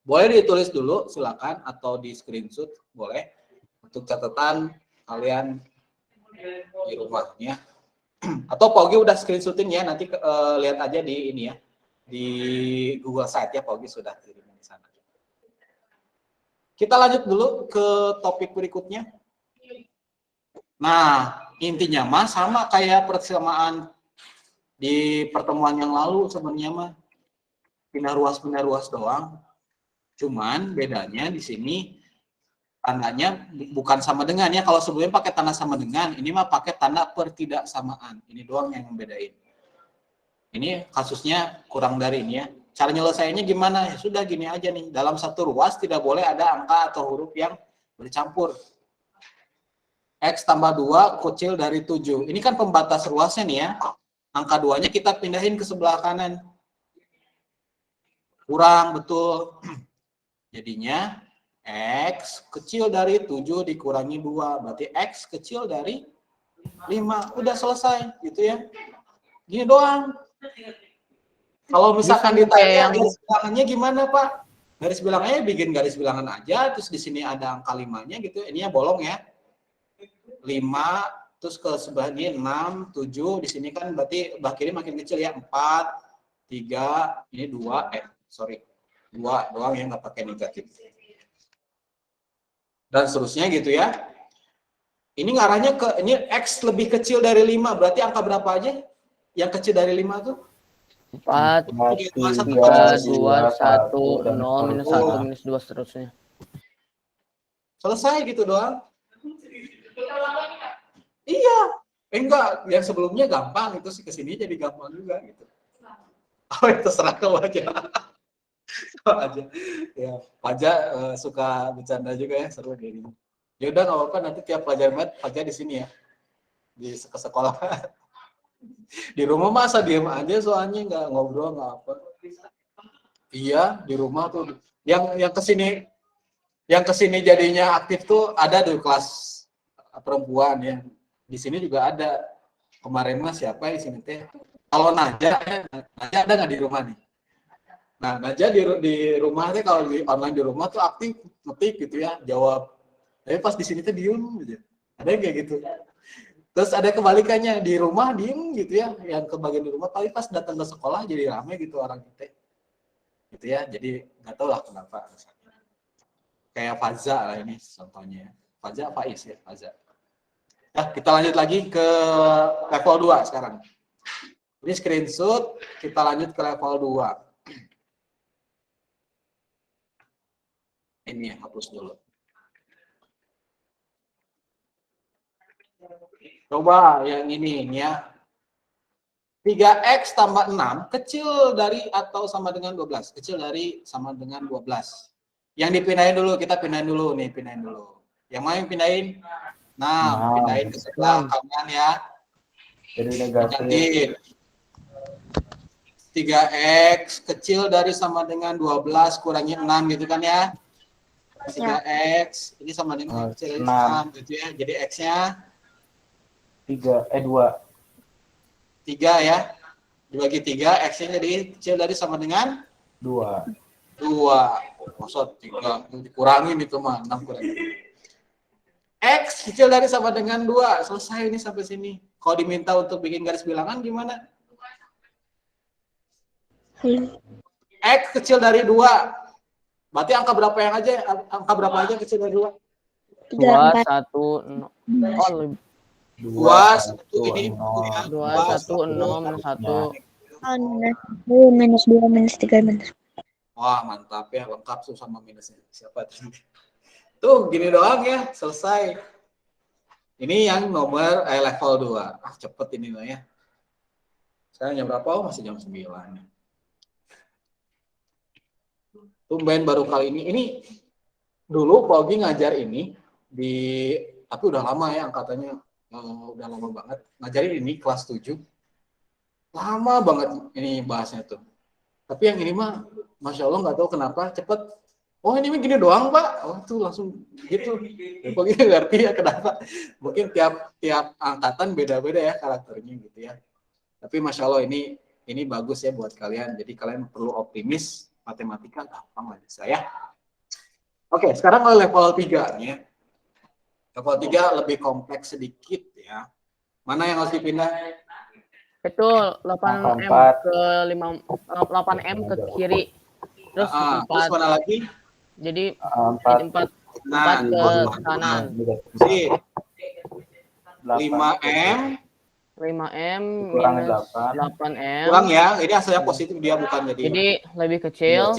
Boleh ditulis dulu silakan atau di screenshot boleh untuk catatan kalian di rumah ya. Atau Pogi udah screenshotin ya, nanti lihat aja di ini ya. Di Google Site ya, Pogi sudah kirim di sana. Kita lanjut dulu ke topik berikutnya. Nah, intinya mah sama kayak persamaan di pertemuan yang lalu sebenarnya mah. Pindah ruas doang. Cuman bedanya di sini tandanya bukan sama dengan ya. Kalau sebelumnya pakai tanda sama dengan, ini mah pakai tanda pertidaksamaan. Ini doang yang membedain. Ini kasusnya kurang dari ini ya. Cara nyelesainya gimana? Ya sudah gini aja nih. Dalam satu ruas tidak boleh ada angka atau huruf yang bercampur. X tambah 2 kecil dari 7. Ini kan pembatas ruasnya nih ya. Angka 2-nya kita pindahin ke sebelah kanan. Kurang, betul. Jadinya X kecil dari 7 dikurangi 2. Berarti X kecil dari 5, udah selesai gitu ya. Gini doang. Kalau misalkan Bisa ditanya kayak garis bilangannya gimana, Pak? Garis bilangannya bikin garis bilangan aja, terus di sini ada angka 5-nya gitu. Ininya bolong ya. 5, terus ke sebelahnya 6, 7, di sini kan berarti belah kiri makin kecil ya. 4, 3, ini 2, 2 doang ya, nggak pakai negatif. Dan seterusnya gitu ya. Ini ngarahnya ke, ini X lebih kecil dari 5, berarti angka berapa aja? Yang kecil dari 5 tuh? 4, 3, 2, 1, 0, minus 1, minus 2, seterusnya. Selesai gitu doang. Iya. Enggak, yang sebelumnya gampang, itu sih kesini jadi gampang juga gitu. Oh, terserah kamu aja. Aja. Ya, Fajar suka bercanda juga ya, seru kayak gini. Ya udah nggak apa-apa, nanti tiap pelajaran mat Fajar di sini ya. Di sekolah. Di rumah masa diem aja soalnya nggak ngobrol nggak apa. Iya, di rumah tuh yang kesini jadinya aktif tuh ada di kelas perempuan ya. Di sini juga ada. Kemarin mas siapa di sini teh? Kalau Naja ada nggak di rumah nih? Nah, Naja di rumah teh kalau di online di rumah tuh aktif ngetik gitu ya, jawab. Tapi pas di sini tuh diem gitu. Ada yang kayak gitu. Terus ada kebalikannya, di rumah diem gitu ya, yang kebagian di rumah, tapi pas datang ke sekolah jadi rame gitu orang kita. Gitu ya, jadi nggak tahu lah kenapa. Kayak Faza lah ini contohnya. Faza Faiz ya, Faza. Nah, kita lanjut lagi ke level 2 sekarang. Ini screenshot, kita lanjut ke level 2. Ini ya, hapus dulu. Coba yang ini ya. 3x tambah 6 kecil dari atau sama dengan 12. Kecil dari sama dengan 12. Yang dipindahin dulu, kita pindahin dulu nih, pindahin dulu. Yang mau pindahin? Nah, pindahin ke sebelah kanan ya. Jadi negatif. 3x kecil dari sama dengan 12 kurangi 6 gitu kan ya. 3x ini sama dengan kecil dari 6 gitu ya. Jadi x-nya 2. 3 ya. Dibagi 3, x-nya jadi kecil dari sama dengan 2. Maksud 3 dikurangin itu mah 6 kurangi. X kecil dari sama dengan 2. Selesai ini sampai sini. Kalau diminta untuk bikin garis bilangan gimana? X kecil dari 2. Berarti angka berapa yang aja? Angka berapa aja kecil dari 2? 2, 1, 0. Oh, lebih. 2, 1, ini 2, 1, 0, minus 1. Minus 2, minus 3, minus. Wah, mantap ya. Lengkap tuh sama minusnya. Siapa tuh? Tuh, gini doang ya. Selesai. Ini yang nomor level 2. Ah, cepet ini lah ya. Sekarang jam berapa? Oh, masih jam 9. Tumben baru kali ini. Ini dulu Pogi ngajar ini tapi udah lama ya angkatannya. Udah lama banget. Ngajarin ini kelas 7. Lama banget ini bahasnya tuh. Tapi yang ini mah, Masya Allah nggak tahu kenapa cepet. Oh ini gini doang Pak. Oh tuh langsung gitu. Pogi ngerti ya kenapa. Mungkin tiap angkatan beda-beda ya karakternya gitu ya. Tapi Masya Allah ini bagus ya buat kalian. Jadi kalian perlu optimis. Matematika gampang lah bisa ya. Oke, sekarang level 3 nih ya. Level 3 lebih kompleks sedikit ya. Mana yang harus dipindah? Itu 8M ke 8M ke kiri. Terus 4. Terus mana lagi? Jadi 4 4 ke kanan. 5M 5M kurang minus 8. 8M. kurang ya. Ini hasilnya positif dia bukan Jadi lebih kecil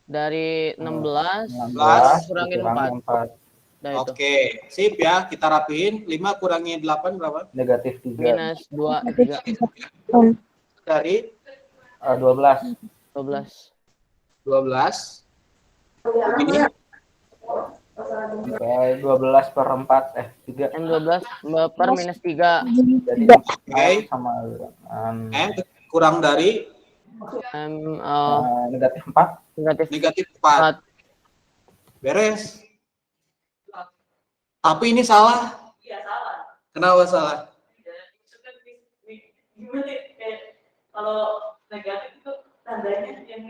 dari 16 kurangin 4. Oke, sip ya. Kita rapiin. 5 kurangi 8 berapa? Negatif 3. Minus 2, 3. Dari 12. 12. Ini 12 per 4. 3. M12 per minus 3. Jadi sama M kurang dari negatif 4. Negatif 4. Beres. Tapi ini salah. Kenapa salah? Gimana kayak kalau negatif itu tandanya yang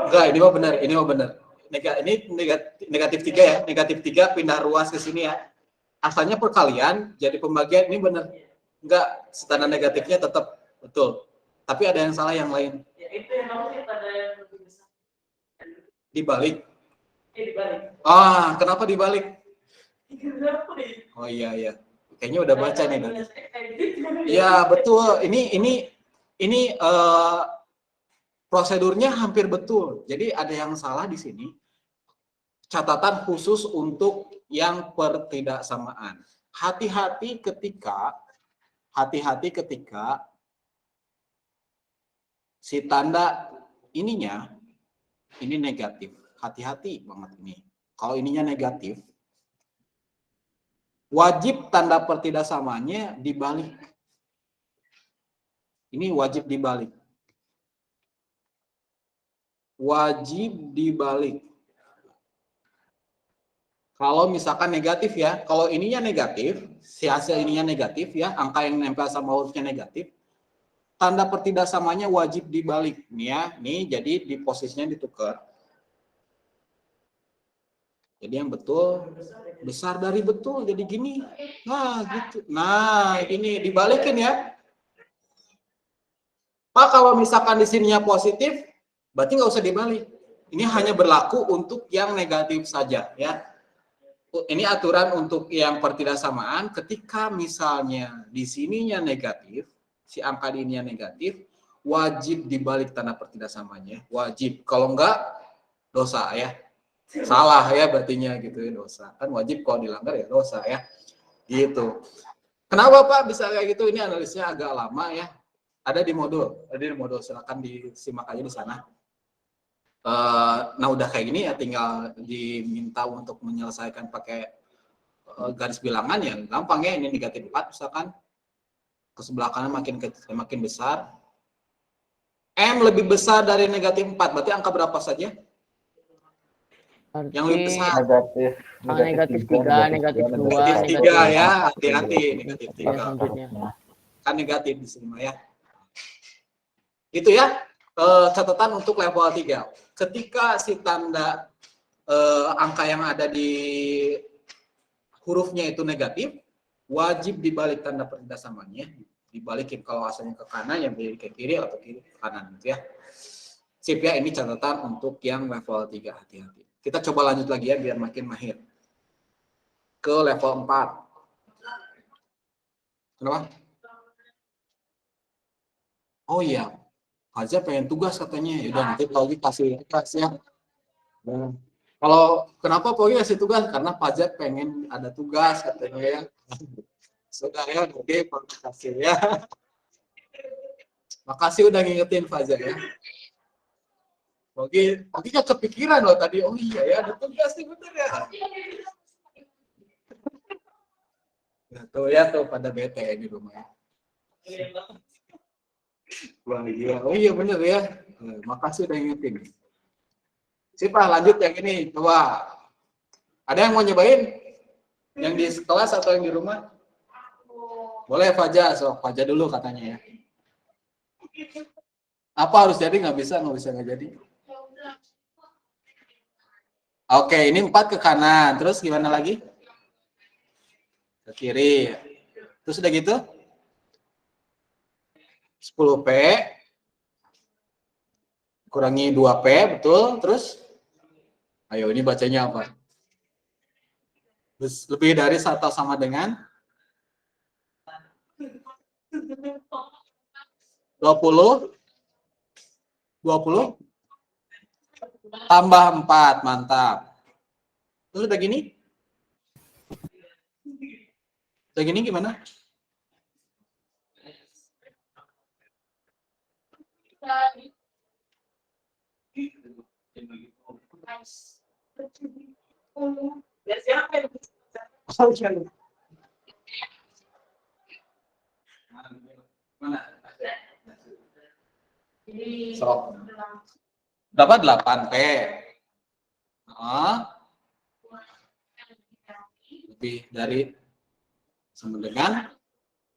Enggak, ini mah benar, ini mah benar. Ini negatif 3 ya, negatif 3 pindah ruas ke sini ya. Asalnya perkalian, jadi pembagian ini benar. Enggak, standar negatifnya tetap betul. Tapi ada yang salah yang lain. ya itu yang kamu sih pada yang lebih besar. Dibalik. Dibalik. Ah, kenapa dibalik? Kenapa ya? Oh iya. Kayaknya udah baca nih. Iya, betul. Ini prosedurnya hampir betul. Jadi ada yang salah di sini. Catatan khusus untuk yang pertidaksamaan. Hati-hati ketika si tanda ininya ini negatif. Hati-hati banget ini. Kalau ininya negatif, wajib tanda pertidaksamaannya dibalik. Ini wajib dibalik. Wajib dibalik. Kalau misalkan negatif ya, kalau ininya negatif, si hasil ininya negatif ya, angka yang nempel sama hurufnya negatif, tanda pertidaksamanya wajib dibalik. Nih ya, nih jadi di posisinya ditukar. Jadi yang betul besar dari betul, jadi gini. Nah, gitu. Nah, ini dibalikin ya. Pak, kalau misalkan di sininya positif, berarti nggak usah dibalik. Ini hanya berlaku untuk yang negatif saja ya. Ini aturan untuk yang pertidaksamaan. Ketika misalnya di sininya negatif, si angka di ininya negatif, wajib dibalik tanda pertidaksamanya. Wajib. Kalau enggak, dosa ya. Salah ya berartinya gitu ya, dosa. Kan wajib kalau dilanggar ya dosa ya. Gitu. Kenapa Pak bisa kayak gitu? Ini analisnya agak lama ya. Ada di modul. Silakan disimak aja di sana. Nah udah kayak gini ya tinggal diminta untuk menyelesaikan pakai garis bilangan ya gampang ya. Ini negatif 4 misalkan ke sebelah kanan makin besar. M lebih besar dari negatif 4 berarti angka berapa saja? Arti Yang lebih besar negatif 3, negatif 2, negatif 3 ya, hati-hati negatif 3 selanjutnya. kan negatif di sini ya. Itu ya catatan untuk level 3. Ketika si tanda angka yang ada di hurufnya itu negatif, wajib dibalik tanda pertidaksamanya. Dibalikin kalau asalnya ke kanan, yang ke kiri atau kiri ke kanan gitu ya. Sip ya, ini catatan untuk yang level 3, hati-hati. Kita coba lanjut lagi ya biar makin mahir. Ke level 4. Kenapa? Oh iya, Fajar pengen tugas katanya. Yaudah nanti Paugi kasih tugas ya. Nah, kalau kenapa Paugi kasih tugas? Karena Fajar pengen ada tugas katanya ya. Sudah ya, oke Paugi kasih ya. Makasih udah ngingetin Fajar ya. Paugi kan kepikiran loh tadi. Oh iya ya, ada tugas nih bener ya. Tuh pada bete ya di rumah ya. Wah, iya. Oh iya bener ya. Makasih udah ingetin. Siapa lanjut yang ini. Coba. Ada yang mau nyobain? Yang di kelas atau yang di rumah? Boleh Fajar. So, Fajar dulu katanya ya. Apa harus jadi? Nggak bisa nggak jadi. Oke, ini 4 ke kanan. Terus gimana lagi? Ke kiri. Terus udah gitu? 10P kurangi 2P, betul. Terus ayo ini bacanya apa? Lebih dari atau sama dengan 20 tambah 4, mantap. Terus udah gini? Udah gini gimana? Mana? Sok. Dapat 8P. Lebih dari sama dengan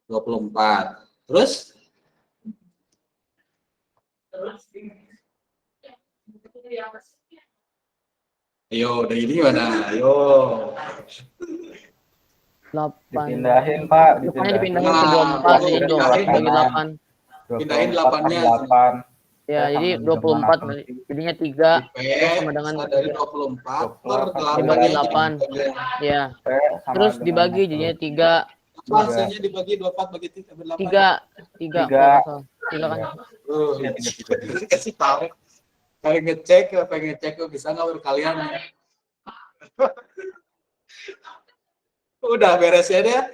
24. Terus? Ayo, udah ini mana? Ayo. 8. Dipindahin Pak, Depannya dipindahin ke Nah, 24 jadi pindahin. 24 bagi 8. Pindahin 24 8-nya. 8. Ya, jadi 24 jadinya 3 P sama dengan dari 24 per 8 dibagi 8. Ya. Terus dibagi jadinya 3. Apa hasilnya dibagi 24 bagi 3 ber 8? 3 kan. Kasih tahu. Pengen ngecek bisa nggak kalian? Udah beres ya dia.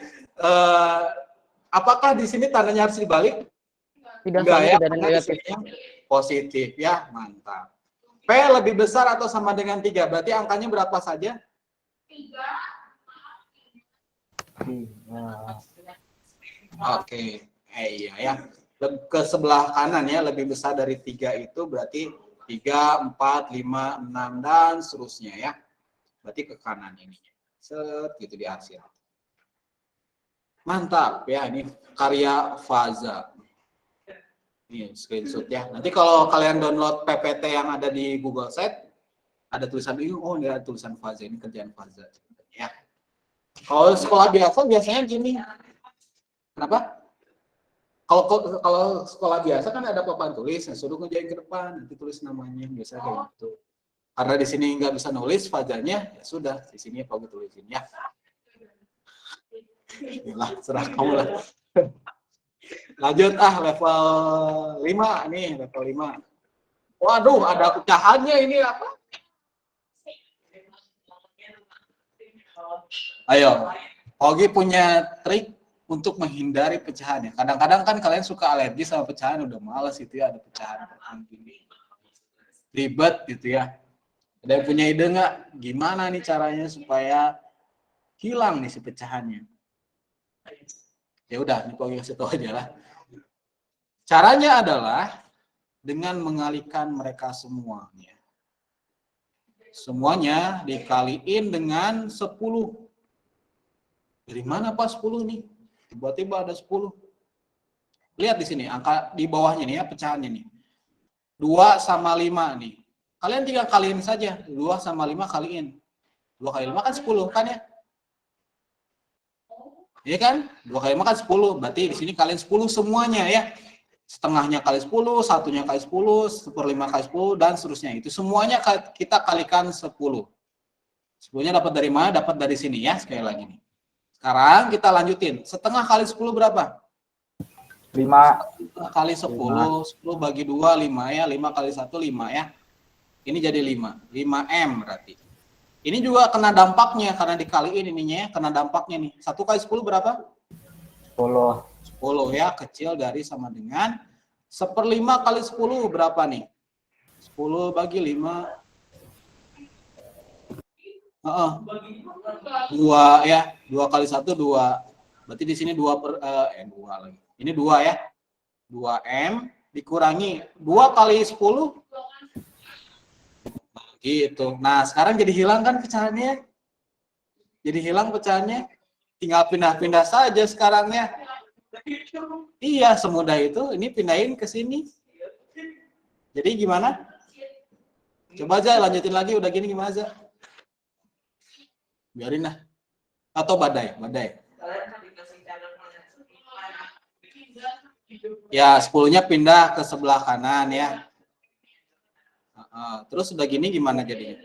Apakah di sini tandanya harus dibalik? Tidak Enggak ya, tidak ada karena negatif. di sini positif ya, mantap. P lebih besar atau sama dengan 3, berarti angkanya berapa saja? 3. Oke, iya ya. Ke sebelah kanan ya, lebih besar dari 3 itu berarti 3, 4, 5, 6, dan seterusnya ya. Berarti ke kanan ini. Set, gitu di hasil. Mantap ya, ini karya Faza. Ini screenshot ya. Nanti kalau kalian download PPT yang ada di Google Sheet, ada tulisan ini, oh ini ada tulisan Faza, ini kerjaan Faza. Ya. Kalau sekolah biasa biasanya gini. Kenapa? Kalau sekolah biasa kan ada papan tulis, nah, suruh ngerjain ke depan, nanti tulis namanya, biasanya kayak gitu. Karena di sini nggak bisa nulis Fazanya, ya sudah, di sini Pak tulisin ya. Inilah, serah kamu lah. Lanjut level 5 nih, level 5. Waduh, ada pecahannya ini apa? Ayo, Ogi punya trik untuk menghindari pecahannya. Kadang-kadang kan kalian suka alergi sama pecahan, udah males itu ya, ada pecahan gini. Ribet gitu ya. Ada yang punya ide nggak? Gimana nih caranya supaya hilang nih si pecahannya? Ya udah, ini Ogi kasih tahu aja lah. Caranya adalah dengan mengalihkan mereka semuanya. Semuanya dikaliin dengan 10. Dari mana Pak 10 nih? Tiba-tiba ada 10. Lihat di sini, angka di bawahnya nih ya, pecahannya nih. 2 sama 5 nih. Kalian tinggal kaliin saja. 2 sama 5 kaliin. 2 kali 5 kan 10 kan ya? Iya kan? 2 kali 5 kan 10. Berarti di sini kalian 10 semuanya ya. Setengahnya kali 10, satunya kali 10, 1/5 kali 10, dan seterusnya. Itu semuanya kita kalikan 10. 10-nya dapat dari mana? Dapat dari sini ya, sekali lagi nih. Sekarang kita lanjutin. Setengah kali 10 berapa? 5 kali 10, 10 bagi 2, 5 ya. 5 kali 1, 5 ya. Ini jadi 5. 5M berarti. Ini juga kena dampaknya, karena dikaliin ininya ya, kena dampaknya nih. 1 kali 10 berapa? 10. 10 ya, kecil dari sama dengan 1/5 kali 10 berapa nih? 10 bagi 5. 2 ya, 2 kali 1 2. Berarti di sini 2 lagi. Ini 2 ya. 2M dikurangi 2 kali 10. Gitu. Nah, sekarang jadi hilang kan pecahannya? Jadi hilang pecahannya. Tinggal pindah-pindah saja sekarangnya. Iya, semudah itu. Ini pindahin ke sini. Jadi gimana? Coba aja lanjutin lagi. Udah gini gimana aja? Biarin lah. Atau badai. Ya, 10-nya pindah ke sebelah kanan ya. Terus udah gini gimana jadinya?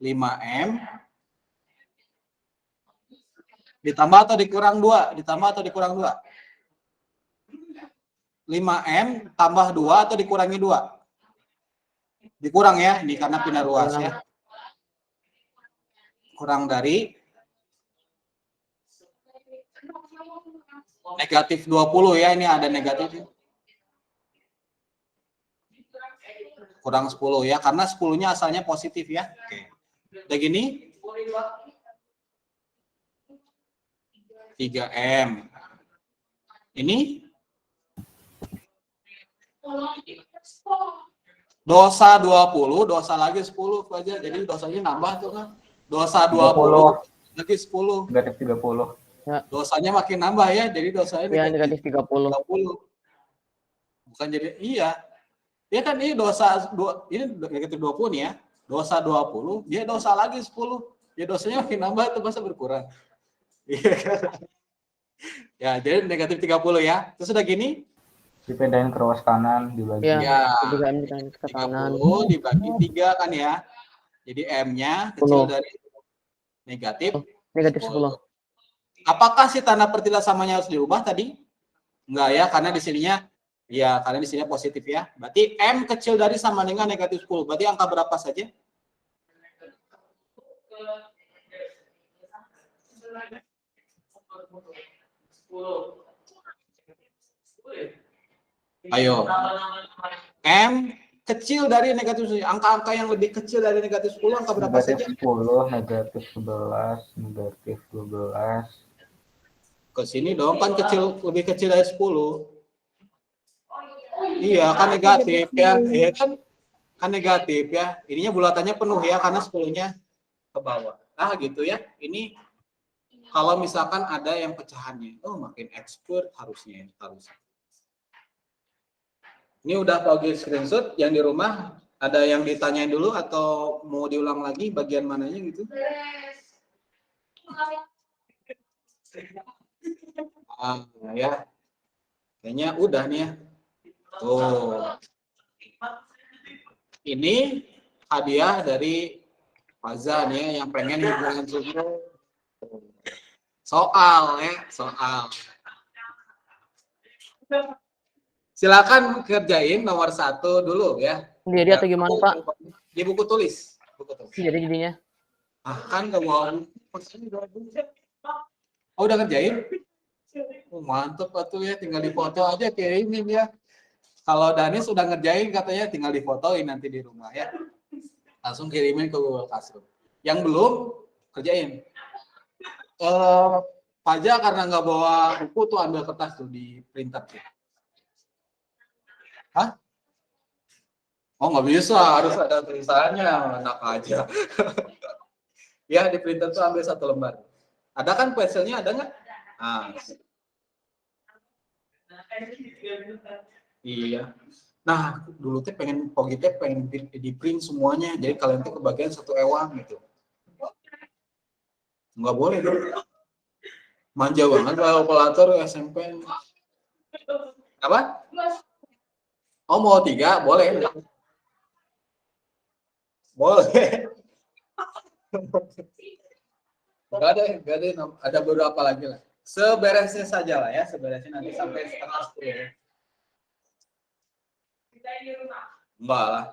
5M ditambah atau dikurang 2? Ditambah atau dikurang 2? 5M tambah 2 atau dikurangi 2? Dikurang ya, ini karena pindah ruas ya. Kurang dari negatif 20 ya, ini ada negatif. Kurang 10 ya, karena 10-nya asalnya positif ya. Oke. Udah gini? 3M. Ini dosa 20, dosa lagi 10 aja. Jadi dosanya nambah tuh kan. Dosa 20 lagi 10. Negatif 30. Ya. Dosanya makin nambah ya, jadi dosanya Ya, negatif 30. 30. Bukan jadi, iya. Dia kan ini dosa, ini negatif 20 nih ya. Dosa 20, dia dosa lagi 10. Ya dosanya makin nambah itu masa berkurang. Iya kan? Ya, jadi negatif 30 ya. Terus udah gini, Dipindahin ke ruas kanan dibagi. Ya, ya, 3M ke kanan. 30 dibagi 3 kan ya. Jadi M-nya kecil 10. dari negatif Negatif 10. Apakah si tanda pertilah samanya harus diubah tadi? Enggak ya, karena di sininya ya, karena di sininya positif ya. Berarti M kecil dari sama dengan negatif 10. Berarti angka berapa saja? Ayo. M kecil dari negatif 10. Angka-angka yang lebih kecil dari negatif 10 angka berapa saja? Negatif 10, negatif 11, negatif 12. Ke sini dong, kan lebih kecil dari 10. Iya, kan negatif ya. Iya kan negatif ya. Ininya bulatannya penuh ya, karena 10-nya ke bawah. Nah, gitu ya. Ini kalau misalkan ada yang pecahannya, oh makin expert harusnya. Ini udah bagi screenshot yang di rumah. Ada yang ditanyain dulu atau mau diulang lagi bagian mananya gitu? Ya. Kayaknya udah nih ya. Tuh. Ini hadiah dari Faza nih ya, yang pengen hiburan subuh. Soal ya, soal. Silakan kerjain nomor 1 dulu ya. Sendiri atau gimana, Pak? Di buku tulis. Jadi jadinya. Kan nggak mau. Oh, udah kerjain? Oh, mantep atuh ya, tinggal difoto aja kirimin ya. Kalau Danis sudah ngerjain katanya tinggal difotoin nanti di rumah ya. Langsung kirimin ke Google Classroom. Yang belum kerjain. Faja karena nggak bawa buku tuh ambil kertas tuh di printer tuh. Hah? Oh nggak bisa, harus ada tulisannya, enak aja. Ya di printer tuh ambil 1 lembar. Ada kan pensilnya, ada nggak? Nah. Iya. Nah dulu tuh pengen di print semuanya, jadi kalian tuh kebagian 1 ewang gitu. Nggak boleh dong. Manja banget kalkulator SMP. Apa? Oh mau 3? Boleh. Boleh. Enggak ada, ada beberapa lagi lah. Seberesnya saja lah ya, seberesnya nanti sampai setengah 10. Enggak lah.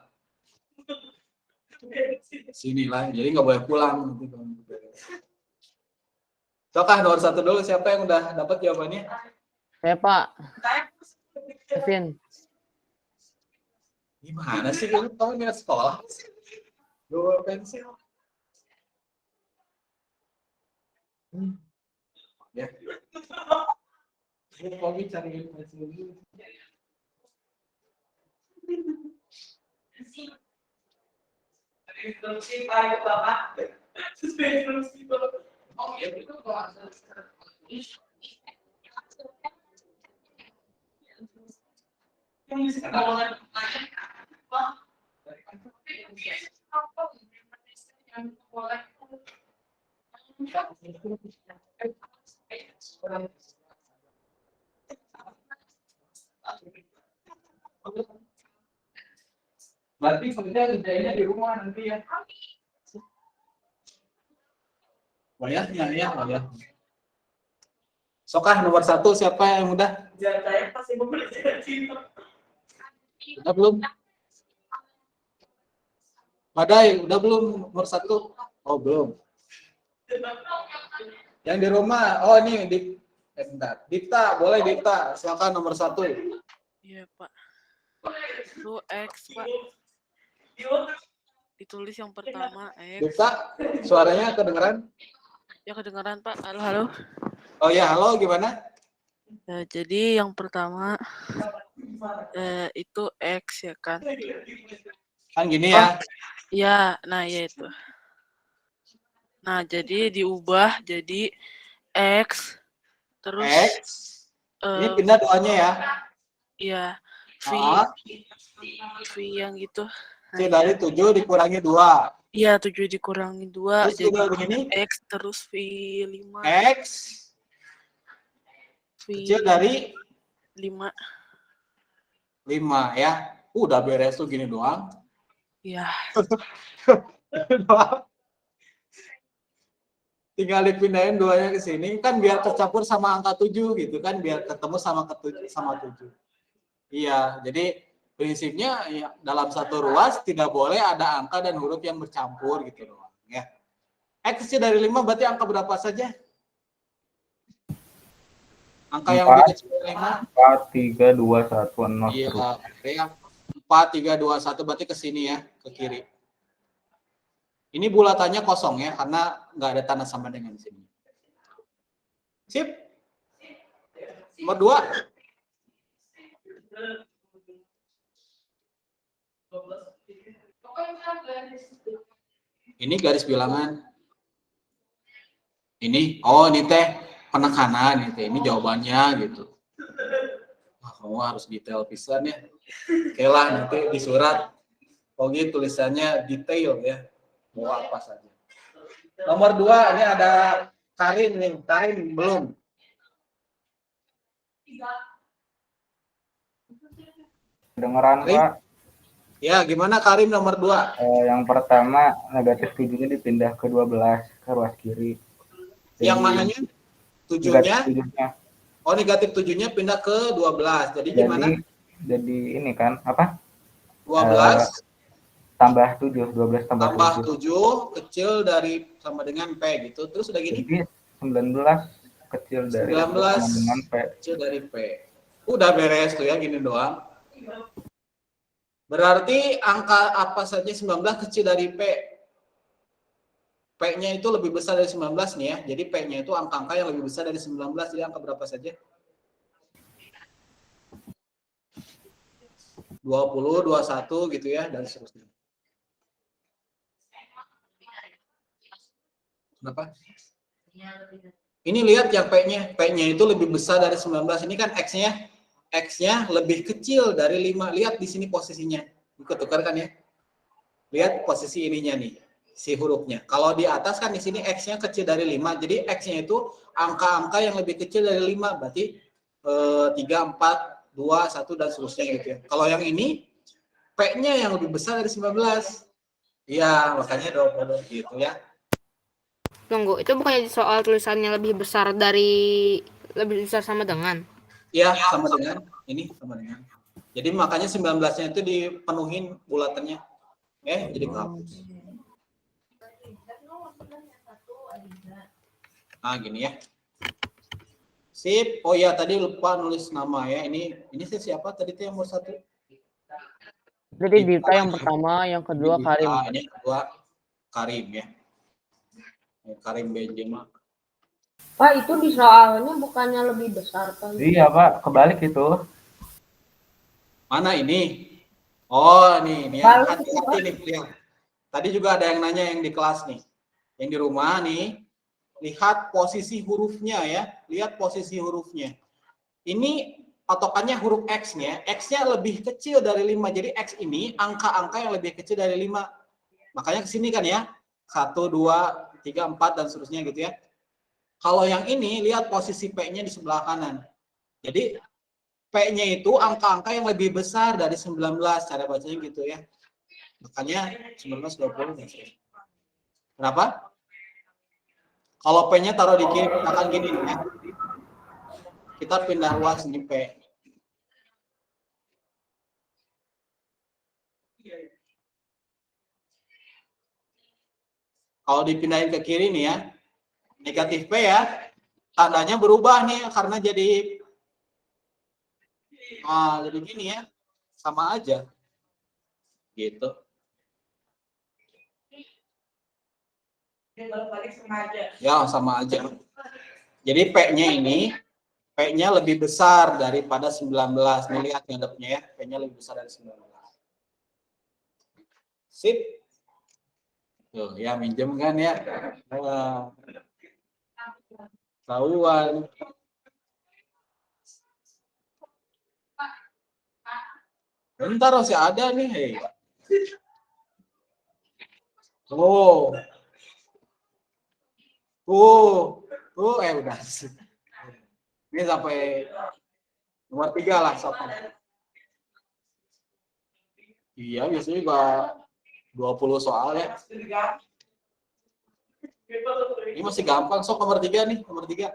Sini lah, jadi nggak boleh pulang. Sokah nomor 1 dulu, siapa yang udah dapat jawabannya? Saya, Pak. Kevin. Gimana sih kamu niat sekolah? 2 pensil. Ya. Kami cari pensil dulu. Oh ya itu berarti kerjanya di rumah nanti ya. Wayahnya ya, wayah. Sokah nomor 1 siapa yang udah? Udah belum? Badai, udah belum nomor 1? Oh belum. Yang di rumah, oh ini bentar. Dita, boleh Dita, silakan nomor 1. Iya Pak. Itu X Pak. Ditulis yang pertama X. Dita, suaranya kedengeran? Ya kedengaran Pak. Halo halo. Oh ya, halo gimana? Jadi yang pertama itu X ya kan. Kan gini ya. Ya, nah ya itu. Nah, jadi diubah jadi X Terus X. Ini pindah duanya ya. ya V Ah, V yang itu. C dari 7 dikurangi 2. Iya, 7 dikurangi 2 Terus jadi juga begini. X terus V5 X kecil dari 5. 5 ya. Udah beres tuh gini doang. Ya, Tinggal dipindahin duanya ke sini kan biar tercampur sama angka 7 gitu kan, biar ketemu sama sama 7. Iya, jadi prinsipnya ya, dalam satu ruas tidak boleh ada angka dan huruf yang bercampur gitu doang ya. X kecil dari 5 berarti angka berapa saja? Angka yang lebih kecil dari 5? 4, 3, 2, 1, 0. Iya, oke ya. 4, 3, 2, 1 berarti ke sini ya, ke kiri. Ini bulatannya kosong ya, karena nggak ada tanda sama dengan sini. Sip. Nomor 2. Ini garis bilangan. Ini, oh ini teh penekanan ini jawabannya gitu. Wah, kamu harus detail pisan ya. Oke lah, nanti di surat. Oke, tulisannya detail ya. Mau apa saja. Nomor 2, ini ada Karin nih. Karin belum. Kedengeran, Karim? Pak. Ya, gimana Karim nomor 2? Yang pertama, negatif 7-nya dipindah ke 12, ke ruas kiri. Yang mananya? 7-nya? Negatif 7-nya. Oh, negatif 7-nya pindah ke 12. Jadi gimana? Jadi ini kan, apa? 12 tambah 7, 12 tambah 7 kecil dari sama dengan P gitu. Terus udah gini? Jadi 19 kecil dari 19 sama dengan P. kecil dari P. Udah beres tuh ya, gini doang. Berarti angka apa saja 19 kecil dari P? P-nya itu lebih besar dari 19 nih ya. Jadi P-nya itu angka-angka yang lebih besar dari 19. Jadi angka berapa saja? 20, 21 gitu ya, dan seterusnya. Kenapa? Ini lihat yang P-nya. P-nya itu lebih besar dari 19. Ini kan X-nya. X-nya lebih kecil dari 5. Lihat di sini posisinya. Ketukar kan ya? Lihat posisi ininya nih, si hurufnya. Kalau di atas kan di sini X-nya kecil dari 5. Jadi X-nya itu angka-angka yang lebih kecil dari 5. Berarti 3, 4, 2, 1, dan seterusnya gitu ya. Kalau yang ini, P-nya yang lebih besar dari 19. Iya, makanya 20 gitu ya. Tunggu, itu bukannya soal tulisannya lebih besar sama dengan? Iya, sama dengan. Ini sama dengan. Jadi makanya 19-nya itu dipenuhin bulatannya. Jadi kehapus. Nah, gini ya. Sip. Oh iya, tadi lupa nulis nama ya. Ini siapa tadi tuh yang nomor 1? Jadi Dita yang pertama, yang kedua Karim. Ini yang kedua Karim ya. Karim Benzema. Pak, itu di soalnya bukannya lebih besar kan? Iya, Pak, kebalik itu. Mana ini? Oh, ini ya. Hati-hati nih, lihat. Tadi juga ada yang nanya yang di kelas nih. Yang di rumah nih, lihat posisi hurufnya ya. Lihat posisi hurufnya. Ini patokannya huruf X-nya. X-nya lebih kecil dari 5. Jadi X ini angka-angka yang lebih kecil dari 5. Makanya ke sini kan ya. 1, 2, 3, 4, dan seterusnya gitu ya. Kalau yang ini, lihat posisi P-nya di sebelah kanan. Jadi, P-nya itu angka-angka yang lebih besar dari 19. Cara bacanya gitu ya. Makanya 19, 20. Kenapa? Kalau P-nya taruh di kiri, akan gini ya. Kita pindah ruas ini P. Kalau dipindahin ke kiri nih ya, negatif P ya, tandanya berubah nih karena jadi gini ya, sama aja. Gitu. Ya, sama aja. Jadi P-nya ini, P-nya lebih besar daripada 19. Nih lihat ngadepnya ya, P-nya lebih besar dari 19. Sip. Tuh, ya minjem kan ya. Tahuan. Bentar masih ada nih. Hei. Oh. Udah. Ini sampai nomor 3 lah sampai. Iya, biasanya juga 20 soal ya. Ini masih gampang, sok nomor 3 nih, nomor 3.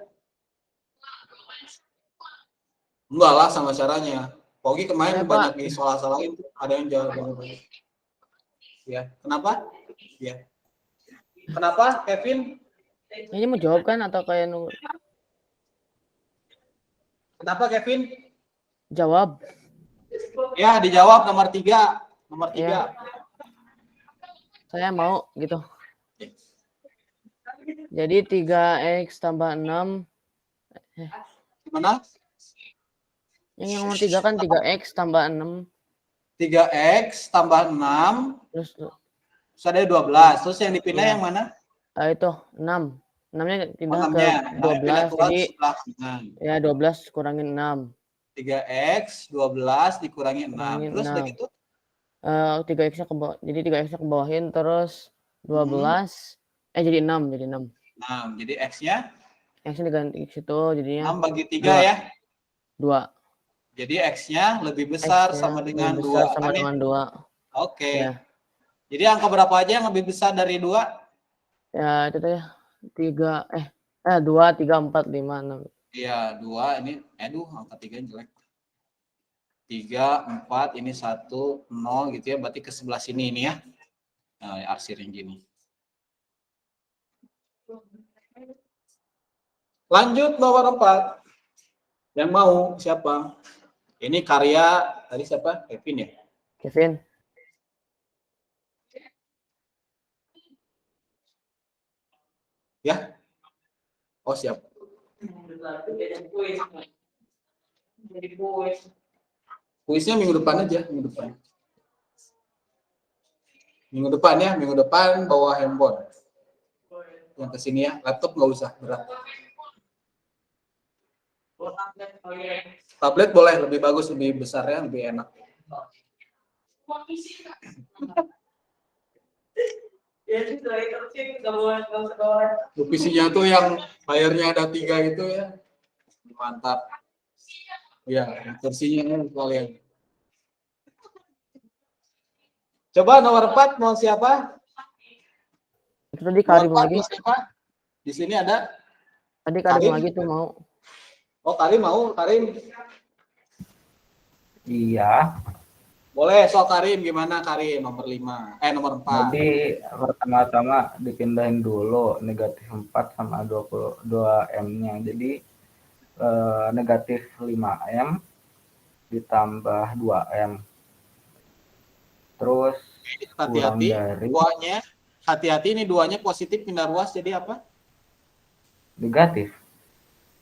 Enggak lah sama caranya. Pogi kemarin banyak di soal-salahin, ada yang jawab banyak. Ya, kenapa? Ya. Kenapa, Kevin? Ini mau jawab kan atau kayak nunggu? Kenapa, Kevin? Jawab. Ya, dijawab nomor 3. Nomor 3. Ya. Saya mau gitu. Jadi 3x tambah 6. Gimana? Yang nomor 3 kan 3x tambah 6. 3x tambah 6. Terus ada 12. Terus yang dipindah yang mana? Itu 6. 6-nya pindah ke 12. Jadi ya 12 kurangin 6. 3x 12 dikurangi 6. Terus udah gitu? 3x-nya ke bawah. Jadi 3x-nya ke bawahin terus 12. Jadi 6, jadi 6. 6. Jadi x-nya? X-nya diganti ke situ jadinya 6 bagi 3 ya? 2. Jadi x-nya lebih besar sama dengan 2. Sama dengan 2. Oke. Ya. Jadi angka berapa aja yang lebih besar dari 2? Ya, itu tuh ya. 2, 3, 4, 5, 6. Iya, 2 ini angka 3 jelek. 3, 4, ini 1, 0 gitu ya. Berarti ke sebelah sini ini ya. Nah, arsir yang gini. Lanjut nomor 4. Yang mau siapa? Ini karya tadi siapa? Kevin ya? Kevin. Ya? Oh, siap. Kuisnya minggu depan aja, minggu depan. Minggu depan ya, minggu depan bawa handphone. Yang kesini ya, laptop nggak usah, berat. Tablet boleh, lebih bagus, lebih besar ya, lebih enak. PC-nya tuh yang layarnya ada 3 itu ya, mantap. Ya, kursinya kalian. Coba nomor 4 mau siapa? Itu tadi Karim lagi. Siapa? Di sini ada. Tadi Karim lagi tuh mau. Oh, Karim mau, Karim. Iya. Boleh, so Karim gimana Karim nomor 5? Nomor 4. Jadi pertama-tama dipindahin dulu negatif 4 sama 22M-nya. Jadi negatif 5M ditambah 2M. Terus hati-hati duanya, hati-hati ini duanya positif pindah ruas jadi apa? Negatif.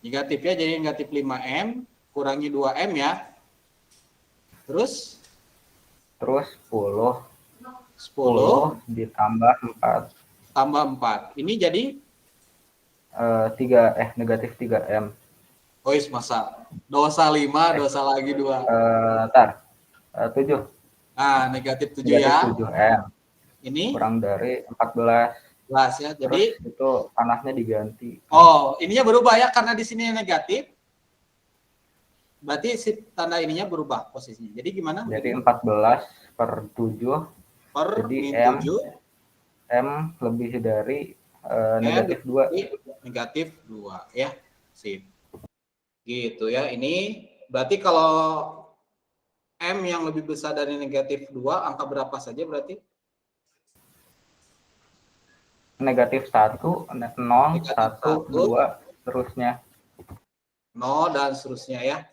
Negatif ya, jadi negatif 5M kurangi 2M ya. Terus 10 ditambah 4. Tambah 4. Ini jadi negatif 3M. Oh, masa dosa 5, dosa lagi 2. 7. Nah, negatif 7 negatif ya. 7M. Ini kurang dari 14. Ya. Jadi terus itu panahnya diganti. Oh, ininya berubah ya karena di sini negatif. Berarti si tanda ininya berubah posisinya. Jadi gimana? Jadi 14/7 jadi M lebih dari negatif 2. Negatif 2 ya. Sip. Gitu ya. Ini berarti kalau M yang lebih besar dari negatif 2, angka berapa saja berarti? Negatif 1, 0, 1, 2, terusnya. 0 dan seterusnya ya.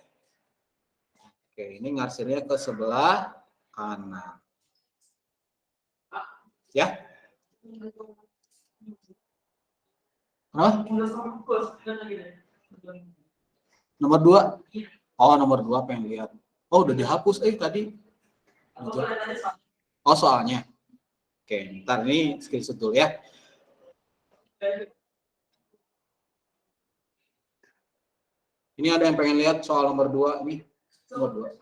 Oke, ini ngarsirnya ke sebelah kanan. Ya. Nomor 2. Oh, nomor 2 pengen lihat. Oh, udah dihapus tadi. Oh, soalnya. Oke, ntar ini screenshot dulu ya. Ini ada yang pengen lihat soal nomor 2 nih. Nomor 2.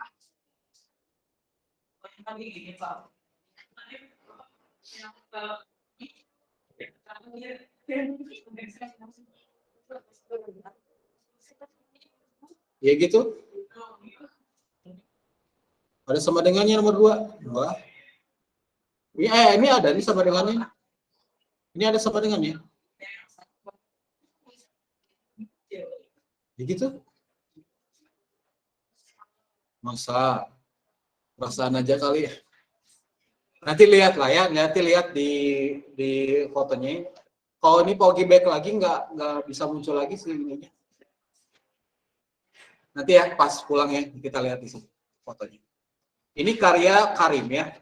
Ya gitu. Ada sama dengannya nomor 2? Enggak. Ini ada nih sama dengannya. Ini ada sama dengannya. Ya gitu. Masa perasaan aja kali ya. Nanti lihat lah ya, nanti lihat di fotonya. Kalau ini Pogi back lagi nggak bisa muncul lagi sih ininya. Nanti ya pas pulang ya kita lihat di sini fotonya. Ini karya Karim ya.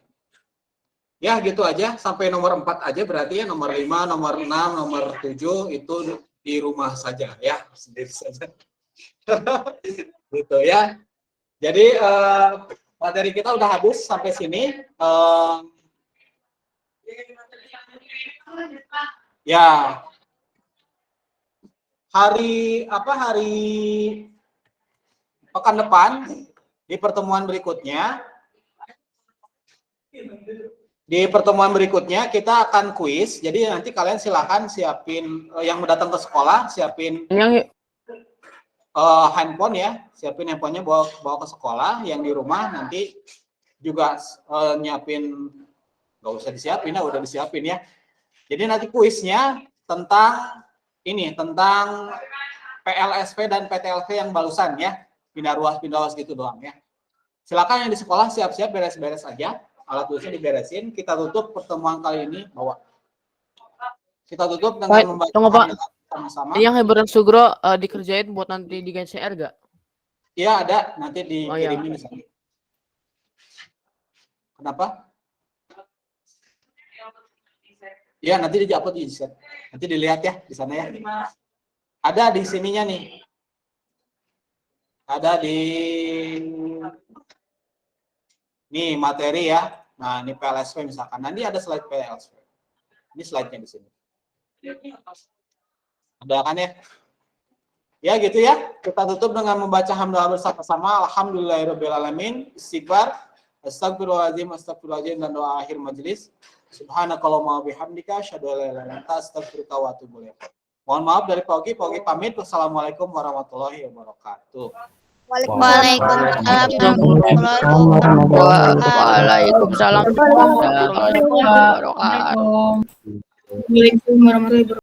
Ya gitu aja sampai nomor 4 aja berarti ya, nomor 5, nomor 6, nomor 7 itu di rumah saja ya, sendiri saja. Gitu ya. Jadi materi kita udah habis sampai sini. Ya. Hari pekan depan di pertemuan berikutnya. Di pertemuan berikutnya kita akan kuis. Jadi nanti kalian silakan siapin yang datang ke sekolah, siapin handphone ya, siapin handphonenya bawa ke sekolah. Yang di rumah nanti juga nyiapin, nggak usah disiapin, udah disiapin ya. Jadi nanti kuisnya tentang ini, tentang PLSP dan PTLV yang barusan ya, pindah ruas gitu doang ya. Silakan yang di sekolah siap-siap beres-beres aja. Alat tulisnya diberesin, kita tutup pertemuan kali ini bawa. Kita tutup dengan membaca sama-sama. Yang Heber dan Sugro dikerjain buat nanti di GCR gak? Iya ada, nanti dikirimin misalnya. Kenapa? Iya nanti di-upload di set. Nanti dilihat ya di sana ya. Ada di sininya nih. Ada di nih materi ya. Nah, ini PLSP misalkan. Nanti ada slide PLSP. Ini slide-nya di sini. Ada kan ya? Ya gitu ya. Kita tutup dengan membaca hamdalah bersama-sama. Alhamdulillahirrahmanirrahim. Istighfar. Astagfirullahaladzim, astagfirullahaladzim, dan doa akhir majelis. Subhanakallahumma bihamdika asyhadu an la ilaha illa anta astaghfiruka wa atubu ilaik. Mohon maaf dari Pogi pamit. Wassalamualaikum warahmatullahi wabarakatuh. Waalaikumsalam warahmatullahi wabarakatuh. Waalaikumsalam warahmatullahi wabarakatuh. Waalaikumsalam warahmatullahi wabarakatuh.